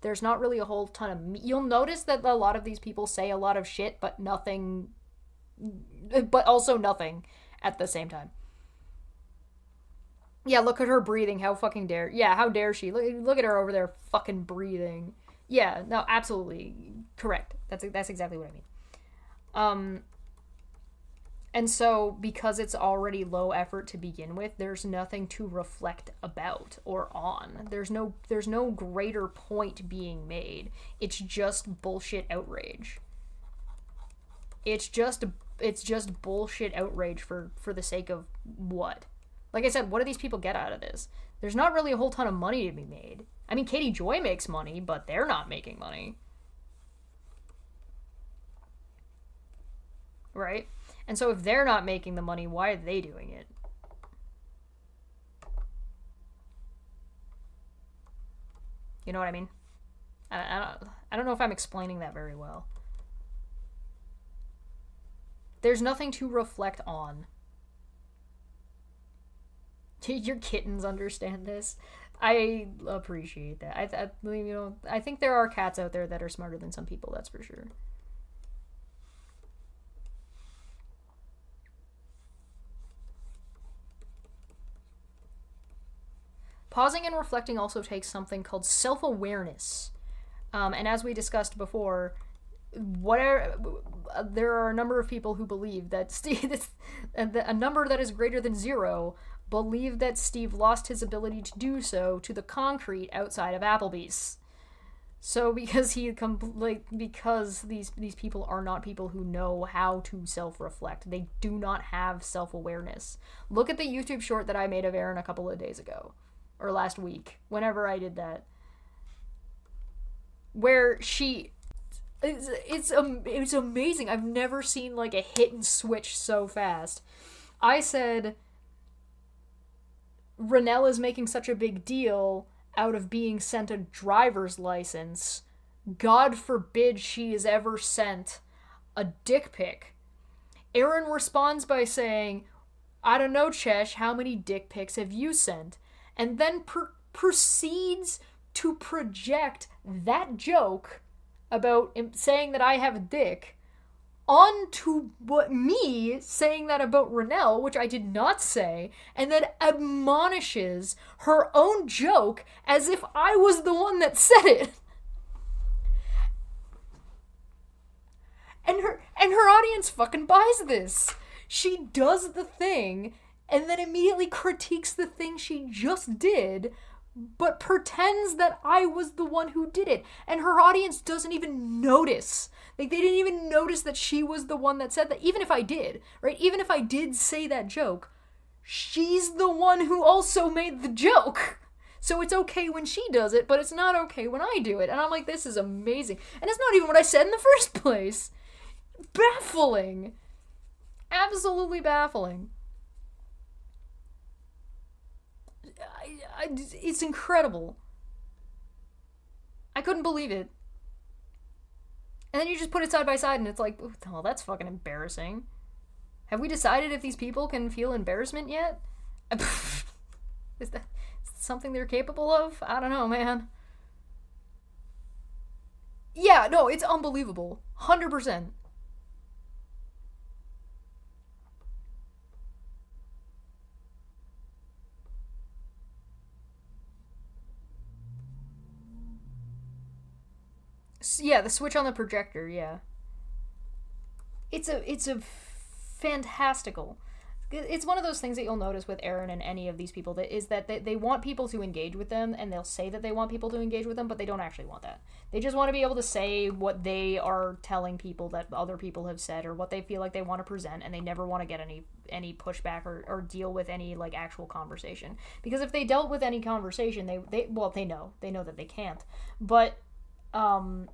There's not really a whole ton of... You'll notice that a lot of these people say a lot of shit, but nothing... But also nothing at the same time. Yeah, look at her breathing. How fucking dare... Yeah, how dare she? Look at her over there fucking breathing. Yeah, no, absolutely. Correct. That's exactly what I mean. And so, because it's already low effort to begin with, there's nothing to reflect about or on. There's no greater point being made. It's just bullshit outrage. It's just bullshit outrage for the sake of what? Like I said, what do these people get out of this? There's not really a whole ton of money to be made. I mean, Katie Joy makes money, but they're not making money. Right? And so if they're not making the money, why are they doing it? You know what I mean? I don't know if I'm explaining that very well. There's nothing to reflect on. Your kittens understand this. I appreciate that. I think there are cats out there that are smarter than some people, that's for sure. Pausing and reflecting also takes something called self-awareness. And as we discussed before, there are a number of people who believe that a number that is greater than 0 believe that Steve lost his ability to do so to the concrete outside of Applebee's. So because these people are not people who know how to self-reflect. They do not have self-awareness. Look at the YouTube short that I made of Erin a couple of days ago. Or last week, whenever I did that. Where she... It's amazing. I've never seen like a hit and switch so fast. I said... Renelle is making such a big deal out of being sent a driver's license. God forbid she is ever sent a dick pic. Erin responds by saying, I don't know, Chesh, how many dick pics have you sent? And then proceeds to project that joke about saying that I have a dick onto me saying that about Renelle, which I did not say, and then admonishes her own joke as if I was the one that said it. And her audience fucking buys this. She does the thing and then immediately critiques the thing she just did, but pretends that I was the one who did it. And her audience doesn't even notice. Like, they didn't even notice that she was the one that said that. Even if I did, right? Even if I did say that joke, she's the one who also made the joke. So it's okay when she does it, but it's not okay when I do it. And I'm like, this is amazing. And it's not even what I said in the first place. Baffling. Absolutely baffling. It's incredible. I couldn't believe it. And then you just put it side by side and it's like, oh, that's fucking embarrassing. Have we decided if these people can feel embarrassment yet? Is that something they're capable of? I don't know, man. Yeah, no, it's unbelievable. 100%. Yeah, the switch on the projector, yeah. It's a fantastical. it's one of those things that you'll notice with Aaron and any of these people, that is that they want people to engage with them, and they'll say that they want people to engage with them, but they don't actually want that. They just want to be able to say what they are telling people that other people have said, or what they feel like they want to present, and they never want to get any pushback or deal with any like actual conversation. Because if they dealt with any conversation, they know that they can't. But the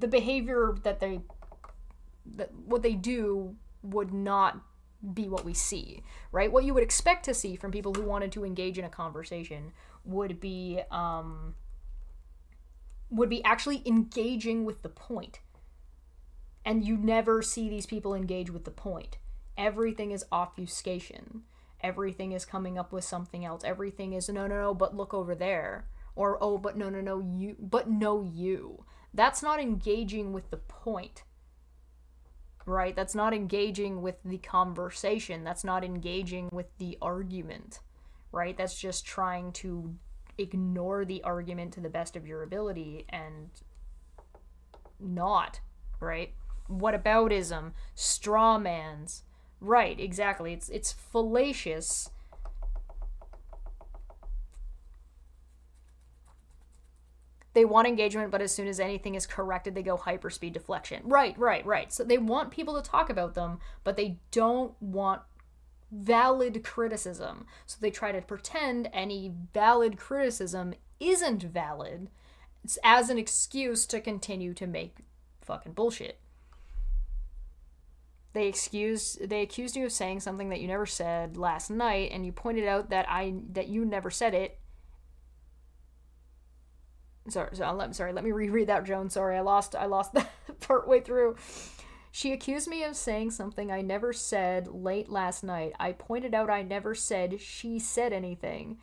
behavior that what they do would not be what we see, right? What you would expect to see from people who wanted to engage in a conversation would be actually engaging with the point. And you never see these people engage with the point. Everything is obfuscation. Everything is coming up with something else. Everything is no, but look over there. Or, oh, but no, you. That's not engaging with the point. Right? That's not engaging with the conversation. That's not engaging with the argument. Right? That's just trying to ignore the argument to the best of your ability and not, right? Whataboutism, straw mans. Right, exactly. It's fallacious. They want engagement, but as soon as anything is corrected, they go hyperspeed deflection. Right. So they want people to talk about them, but they don't want valid criticism. So they try to pretend any valid criticism isn't valid as an excuse to continue to make fucking bullshit. They accused you of saying something that you never said last night, and you pointed out that you never said it. Sorry, let me reread that, Joan. Sorry, I lost that part way through. She accused me of saying something I never said late last night. I pointed out I never said she said anything.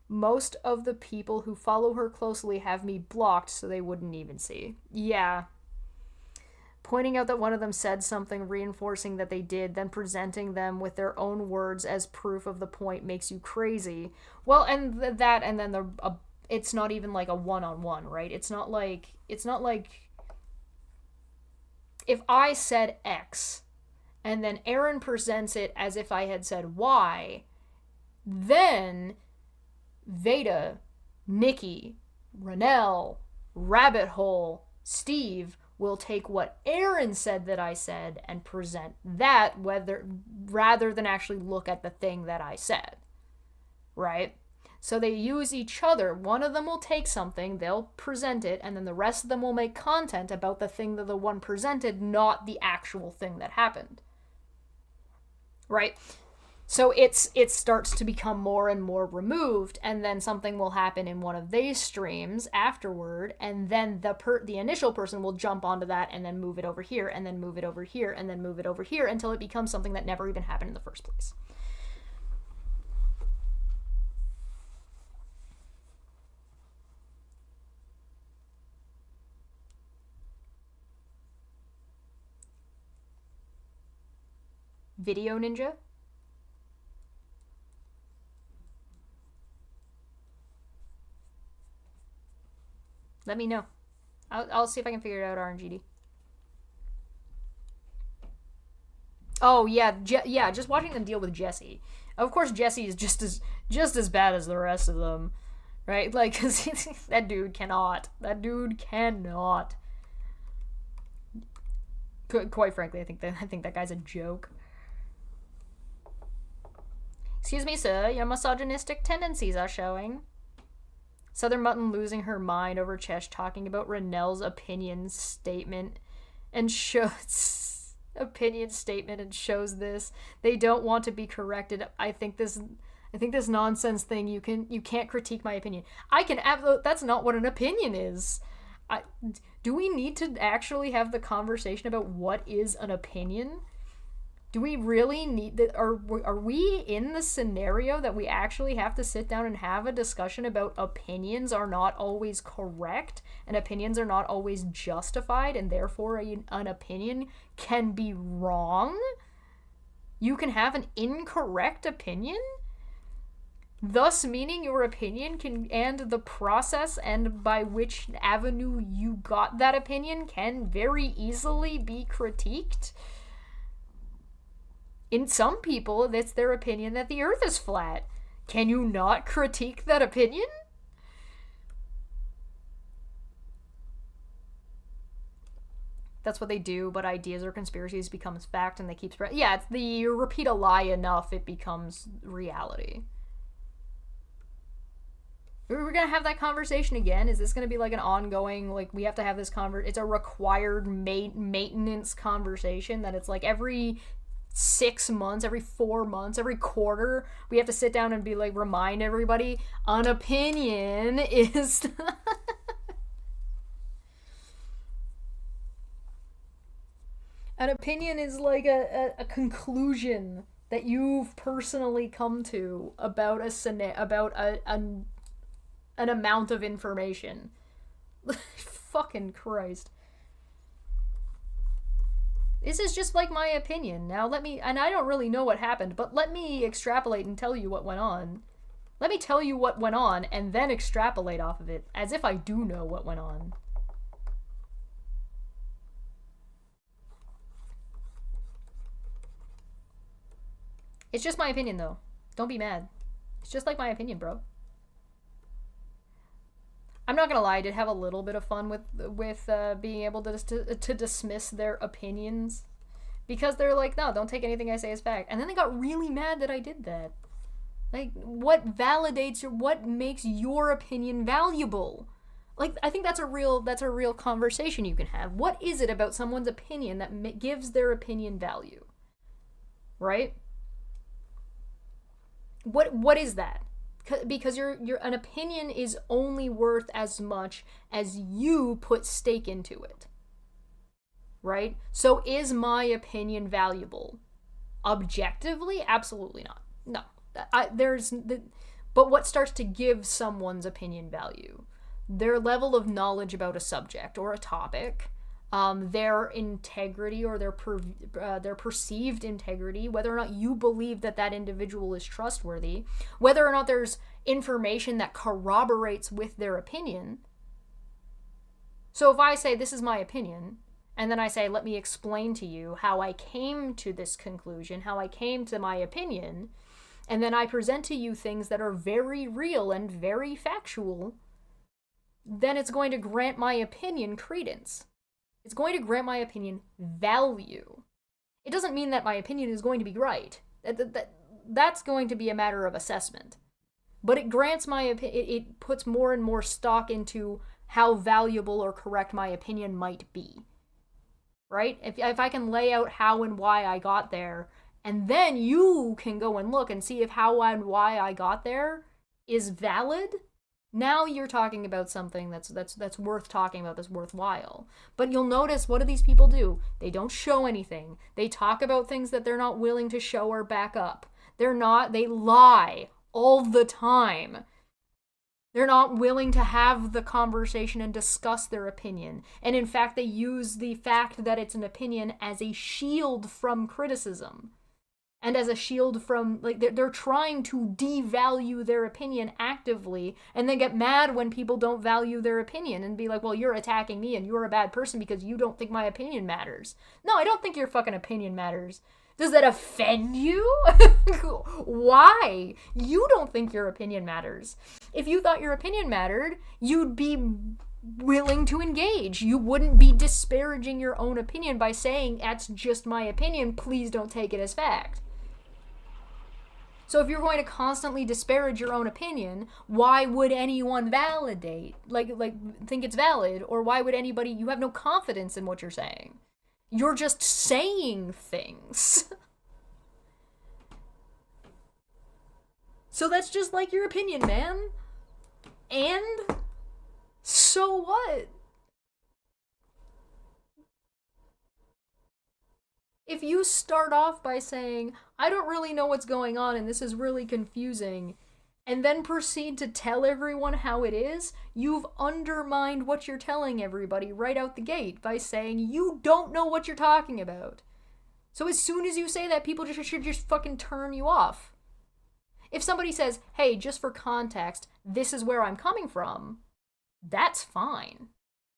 Most of the people who follow her closely have me blocked so they wouldn't even see. Yeah. Pointing out that one of them said something, reinforcing that they did, then presenting them with their own words as proof of the point makes you crazy. Well, and that, and then it's not even like a one-on-one, right? It's not like if I said X and then Aaron presents it as if I had said Y, then Veda, Nikki, Ranelle, Rabbit Hole, Steve will take what Aaron said that I said and present that rather than actually look at the thing that I said, right? So they use each other. One of them will take something, they'll present it, and then the rest of them will make content about the thing that the one presented, not the actual thing that happened. Right? So it starts to become more and more removed, and then something will happen in one of these streams afterward, and then the initial person will jump onto that and then move it over here, and then move it over here, and then move it over here, until it becomes something that never even happened in the first place. Video Ninja? Let me know. I'll see if I can figure it out, RNGD. Oh, yeah, just watching them deal with Jesse. Of course, Jesse is just as bad as the rest of them, right? Like, 'cause that dude cannot. Quite frankly, I think that guy's a joke. Excuse me, sir, your misogynistic tendencies are showing. Southern Mutton losing her mind over Chesh talking about Ranelle's opinion statement and shows this. They don't want to be corrected. I think this nonsense thing, you can't critique my opinion. That's not what an opinion is. Do we need to actually have the conversation about what is an opinion? Do we really need that? Are we in the scenario that we actually have to sit down and have a discussion about opinions are not always correct and opinions are not always justified, and therefore an opinion can be wrong? You can have an incorrect opinion? Thus meaning your opinion and the process and by which avenue you got that opinion can very easily be critiqued? In some people, it's their opinion that the earth is flat. Can you not critique that opinion? That's what they do, but ideas or conspiracies becomes fact and they keep spreading. Yeah, it's you repeat a lie enough, it becomes reality. We're gonna have that conversation again? Is this gonna be like an ongoing, like, we have to have this it's a required maintenance conversation that it's like every 6 months, every 4 months, every quarter, we have to sit down and be like, remind everybody, an opinion is... An opinion is like a conclusion that you've personally come to about an amount of information. Fucking Christ. This is just like my opinion. Now let me, and I don't really know what happened, but let me extrapolate and tell you what went on. Let me tell you what went on and then extrapolate off of it, as if I do know what went on. It's just my opinion, though. Don't be mad. It's just like my opinion, bro. I'm not gonna lie, I did have a little bit of fun with being able to dismiss their opinions. Because they're like, no, don't take anything I say as fact. And then they got really mad that I did that. Like, what validates what makes your opinion valuable? Like, I think that's a real conversation you can have. What is it about someone's opinion that gives their opinion value? Right? What is that? Because an opinion is only worth as much as you put stake into it. Right? So is my opinion valuable? Objectively, absolutely not. No. But what starts to give someone's opinion value? Their level of knowledge about a subject or a topic, their integrity or their perceived integrity, whether or not you believe that individual is trustworthy, whether or not there's information that corroborates with their opinion. So if I say, this is my opinion, and then I say, let me explain to you how I came to this conclusion, how I came to my opinion, and then I present to you things that are very real and very factual, then it's going to grant my opinion credence. It's going to grant my opinion value. It doesn't mean that my opinion is going to be right. That's going to be a matter of assessment. But it grants it puts more and more stock into how valuable or correct my opinion might be. Right? If I can lay out how and why I got there, and then you can go and look and see if how and why I got there is valid, now you're talking about something that's worth talking about, that's worthwhile. But you'll notice, what do these people do? They don't show anything. They talk about things that they're not willing to show or back up. They lie all the time. They're not willing to have the conversation and discuss their opinion. And in fact, they use the fact that it's an opinion as a shield from criticism. And as a shield from, like, they're trying to devalue their opinion actively, and then get mad when people don't value their opinion and be like, well, you're attacking me and you're a bad person because you don't think my opinion matters. No, I don't think your fucking opinion matters. Does that offend you? Why? You don't think your opinion matters. If you thought your opinion mattered, you'd be willing to engage. You wouldn't be disparaging your own opinion by saying, that's just my opinion, please don't take it as fact. So if you're going to constantly disparage your own opinion, why would anyone validate, like think it's valid, or why would anybody, you have no confidence in what you're saying. You're just saying things. So that's just like your opinion, man. And so what? If you start off by saying, I don't really know what's going on and this is really confusing, and then proceed to tell everyone how it is, you've undermined what you're telling everybody right out the gate by saying you don't know what you're talking about. So as soon as you say that, people should just fucking turn you off. If somebody says, hey, just for context, this is where I'm coming from, that's fine.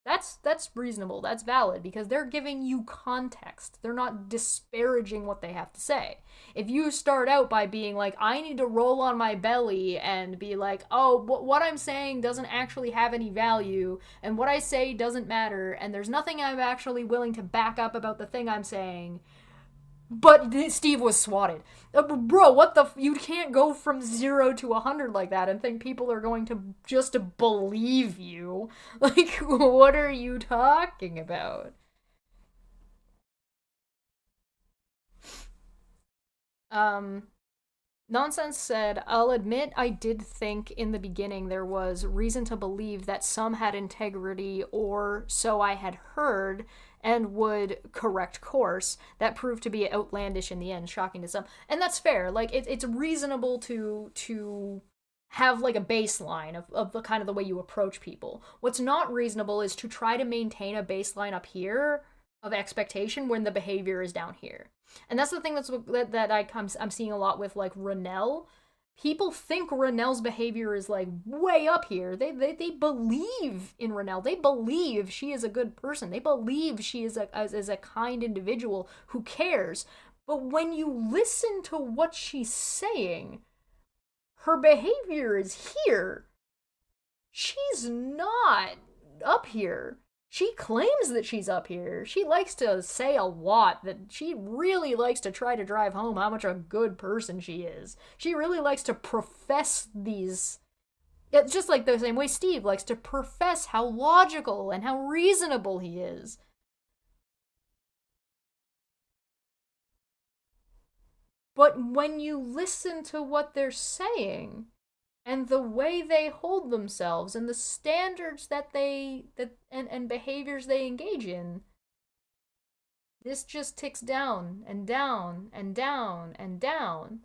That's reasonable. That's valid because they're giving you context. They're not disparaging what they have to say. If you start out by being like, I need to roll on my belly and be like, oh, what I'm saying doesn't actually have any value, and what I say doesn't matter, and there's nothing I'm actually willing to back up about the thing I'm saying, but Steve was swatted. Bro, what the... You can't go from 0 to 100 like that and think people are going to just believe you. Like, what are you talking about? Nonsense said, I'll admit I did think in the beginning there was reason to believe that some had integrity, or so I had heard, and would correct course. That proved to be outlandish in the end, shocking to some. And that's fair. Like, it's reasonable to have, like, a baseline of the kind of the way you approach people. What's not reasonable is to try to maintain a baseline up here of expectation when the behavior is down here. And that's the thing I'm seeing a lot with, like, Renelle. People think Renelle's behavior is, like, way up here. They believe in Renelle. They believe she is a good person. They believe she is a kind individual who cares. But when you listen to what she's saying, her behavior is here. She's not up here. She claims that she's up here. She likes to say a lot, that she really likes to try to drive home how much a good person she is. She really likes to profess these... It's just like the same way Steve likes to profess how logical and how reasonable he is. But when you listen to what they're saying, and the way they hold themselves, and the standards and behaviors they engage in, this just ticks down and down and down and down.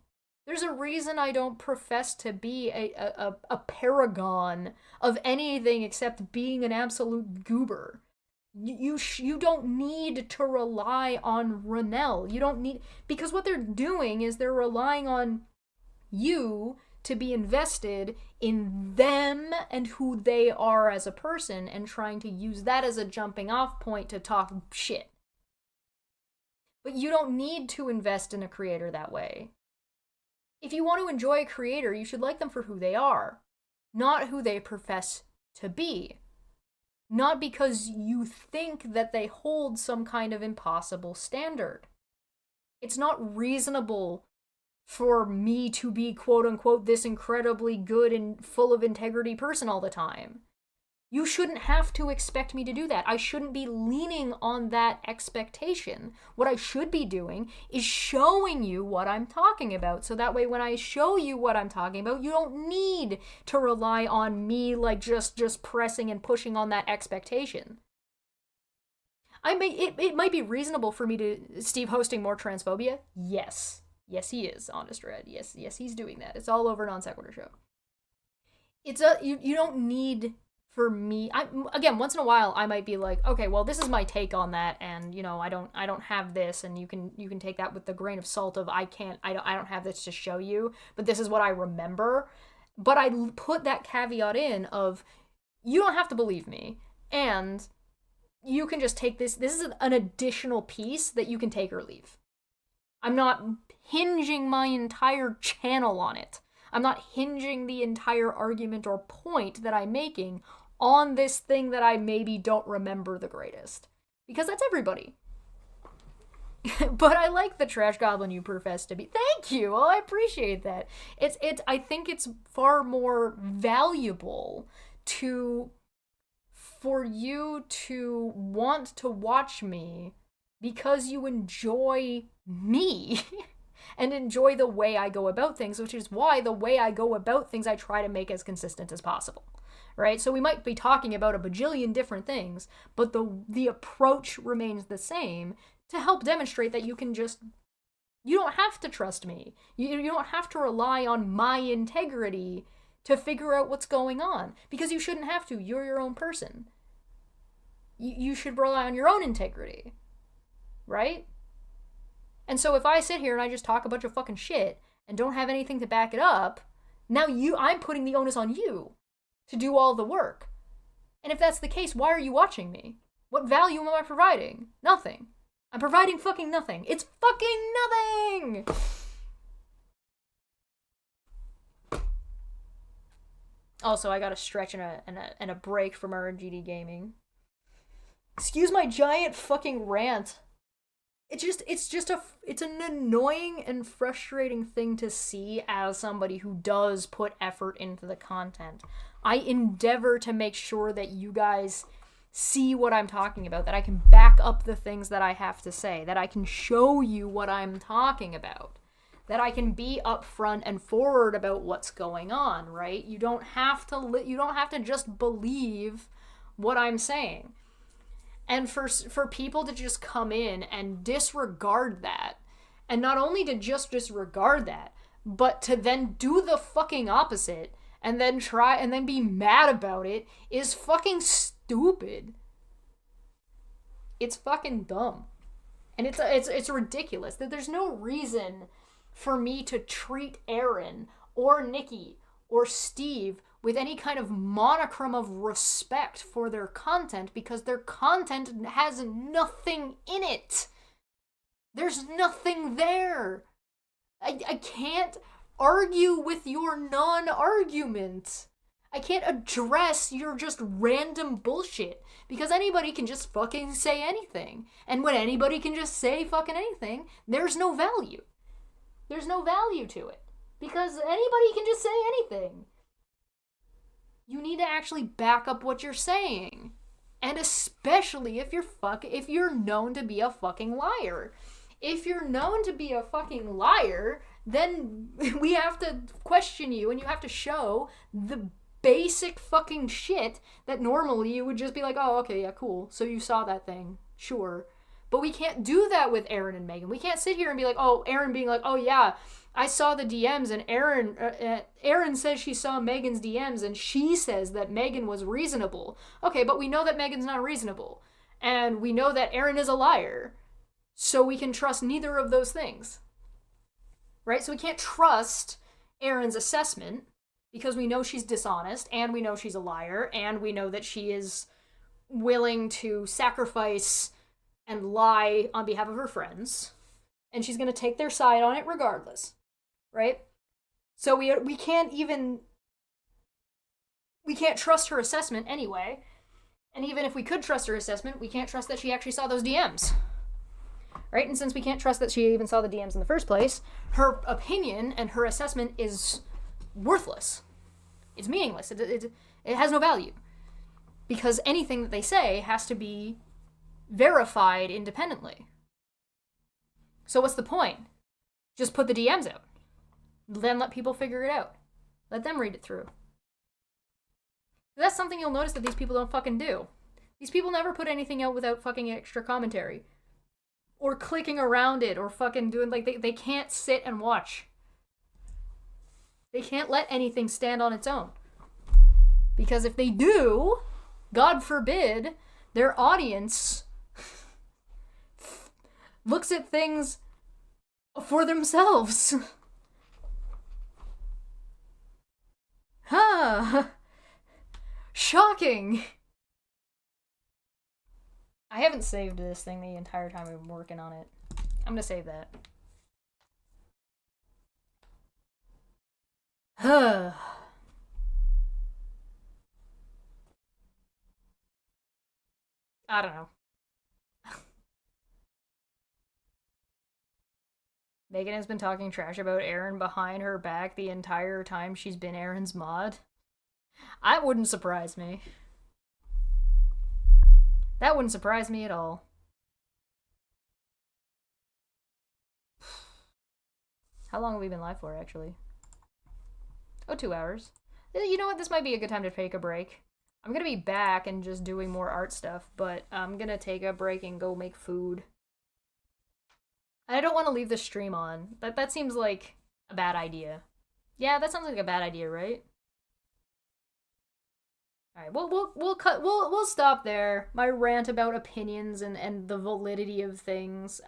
There's a reason I don't profess to be a paragon of anything except being an absolute goober. You don't need to rely on Renelle. You don't need... Because what they're doing is they're relying on you to be invested in them and who they are as a person, and trying to use that as a jumping off point to talk shit. But you don't need to invest in a creator that way. If you want to enjoy a creator, you should like them for who they are, not who they profess to be. Not because you think that they hold some kind of impossible standard. It's not reasonable for me to be, quote-unquote, this incredibly good and full of integrity person all the time. You shouldn't have to expect me to do that. I shouldn't be leaning on that expectation. What I should be doing is showing you what I'm talking about, so that way when I show you what I'm talking about, you don't need to rely on me, like, just pressing and pushing on that expectation. It might be reasonable for me to... Steve hosting more transphobia? Yes. Yes, he is, Honest Red. Yes, he's doing that. It's all over Non Sequitur Show. You don't need for me... Again, once in a while, I might be like, okay, well, this is my take on that, and, you know, I don't have this, and you can take that with the grain of salt of, I don't have this to show you, but this is what I remember. But I put that caveat in of, you don't have to believe me, and you can just take this. This is an additional piece that you can take or leave. I'm not hinging my entire channel on it. I'm not hinging the entire argument or point that I'm making on this thing that I maybe don't remember the greatest. Because that's everybody. But I like the trash goblin you profess to be. Thank you! Oh, I appreciate that. I think it's far more valuable for you to want to watch me because you enjoy me and enjoy the way I go about things, which is why the way I go about things I try to make as consistent as possible, right? So we might be talking about a bajillion different things, but the approach remains the same to help demonstrate that you don't have to trust me. You don't have to rely on my integrity to figure out what's going on, because you shouldn't have to. You're your own person. You should rely on your own integrity, right? And so if I sit here and I just talk a bunch of fucking shit and don't have anything to back it up, now I'm putting the onus on you to do all the work. And if that's the case, why are you watching me? What value am I providing? Nothing. I'm providing fucking nothing. It's fucking nothing! Also, I got a stretch and a break from RNGD gaming. Excuse my giant fucking rant. It's an annoying and frustrating thing to see as somebody who does put effort into the content. I endeavor to make sure that you guys see what I'm talking about, that I can back up the things that I have to say, that I can show you what I'm talking about, that I can be upfront and forward about what's going on, right? You don't have to just believe what I'm saying. And for people to just come in and disregard that, and not only to just disregard that, but to then do the fucking opposite, and then be mad about it, is fucking stupid. It's fucking dumb. And it's ridiculous that there's no reason for me to treat Aaron or Nikki or Steve with any kind of monochrome of respect for their content, because their content has nothing in it. There's nothing there. I can't argue with your non-argument. I can't address your just random bullshit, because anybody can just fucking say anything. And when anybody can just say fucking anything, there's no value. There's no value to it, because anybody can just say anything. You need to actually back up what you're saying. And especially if you're known to be a fucking liar. If you're known to be a fucking liar, then we have to question you, and you have to show the basic fucking shit that normally you would just be like, oh, okay, yeah, cool. So you saw that thing. Sure. But we can't do that with Aaron and Megan. We can't sit here and be like, oh, Aaron being like, oh yeah, I saw the DMs, and Aaron says she saw Megan's DMs, and she says that Megan was reasonable. Okay, but we know that Megan's not reasonable. And we know that Aaron is a liar. So we can trust neither of those things. Right? So we can't trust Aaron's assessment, because we know she's dishonest, and we know she's a liar, and we know that she is willing to sacrifice and lie on behalf of her friends, and she's going to take their side on it regardless, right? So we can't trust her assessment anyway, and even if we could trust her assessment, we can't trust that she actually saw those DMs, right? And since we can't trust that she even saw the DMs in the first place, her opinion and her assessment is worthless. It's meaningless. It has no value, because anything that they say has to be verified independently. So what's the point? Just put the DMs out. Then let people figure it out. Let them read it through. That's something you'll notice that these people don't fucking do. These people never put anything out without fucking extra commentary. Or clicking around it, or fucking doing, like, they can't sit and watch. They can't let anything stand on its own. Because if they do, God forbid, their audience looks at things for themselves. Huh. Shocking. I haven't saved this thing the entire time I've been working on it. I'm gonna save that. Huh. I don't know. Megan has been talking trash about Aaron behind her back the entire time she's been Aaron's mod. That wouldn't surprise me. That wouldn't surprise me at all. How long have we been live for, actually? Oh, 2 hours. You know what? This might be a good time to take a break. I'm gonna be back and just doing more art stuff, but I'm gonna take a break and go make food. I don't want to leave the stream on. That seems like a bad idea. Yeah, that sounds like a bad idea, right? All right, we'll stop there. My rant about opinions and the validity of things.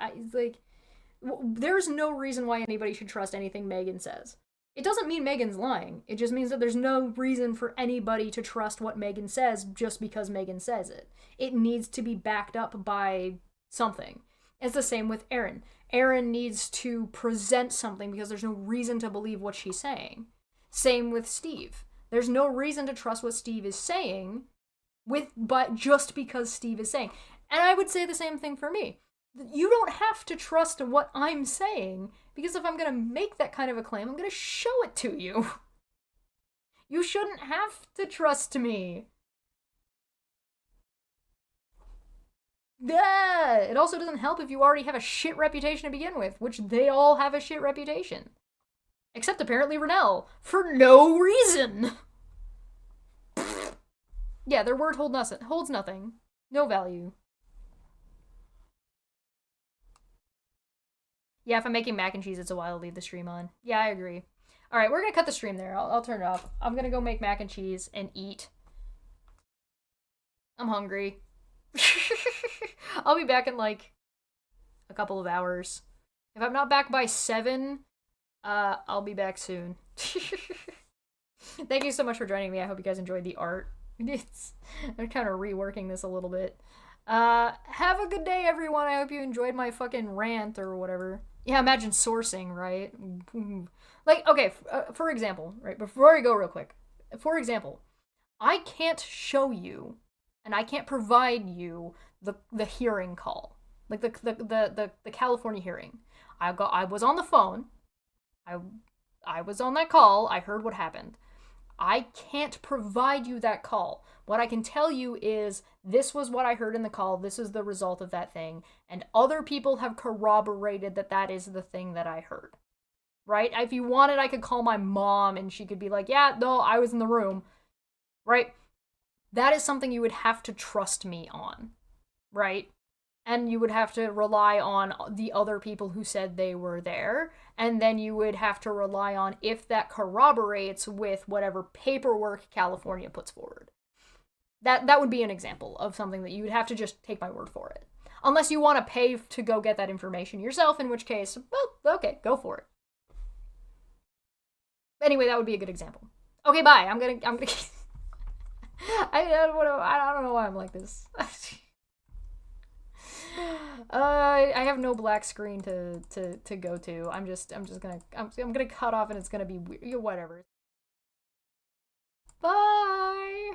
There's no reason why anybody should trust anything Megan says. It doesn't mean Megan's lying. It just means that there's no reason for anybody to trust what Megan says just because Megan says it. It needs to be backed up by something. It's the same with Erin. Erin needs to present something because there's no reason to believe what she's saying. Same with Steve. There's no reason to trust what Steve is saying but just because Steve is saying. And I would say the same thing for me. You don't have to trust what I'm saying, because if I'm going to make that kind of a claim, I'm going to show it to you. You shouldn't have to trust me. Yeah. It also doesn't help if you already have a shit reputation to begin with, which they all have a shit reputation. Except apparently Renell, for no reason. Yeah, their word holds nothing. No value. Yeah, if I'm making mac and cheese, it's a while to leave the stream on. Yeah, I agree. Alright, we're gonna cut the stream there. I'll turn it off. I'm gonna go make mac and cheese and eat. I'm hungry. I'll be back in, like, a couple of hours. If I'm not back by 7, I'll be back soon. Thank you so much for joining me. I hope you guys enjoyed the art. I'm kind of reworking this a little bit. Have a good day, everyone. I hope you enjoyed my fucking rant or whatever. Yeah, imagine sourcing, right? Like, okay, for example, right, before I go real quick. For example, I can't show you, and I can't provide you the hearing call. Like, the California hearing. I was on the phone. I was on that call. I heard what happened. I can't provide you that call. What I can tell you is, this was what I heard in the call, this is the result of that thing, and other people have corroborated that that is the thing that I heard. Right? If you wanted, I could call my mom and she could be like, yeah, no, I was in the room. Right? That is something you would have to trust me on. Right? And you would have to rely on the other people who said they were there, and then you would have to rely on if that corroborates with whatever paperwork California puts forward. That would be an example of something that you would have to just take my word for it. Unless you want to pay to go get that information yourself, in which case, well, okay, go for it. Anyway, that would be a good example. Okay, bye. I'm gonna I don't know why I'm like this. I have no black screen to go to. I'm gonna cut off and it's gonna be weird. Whatever. Bye.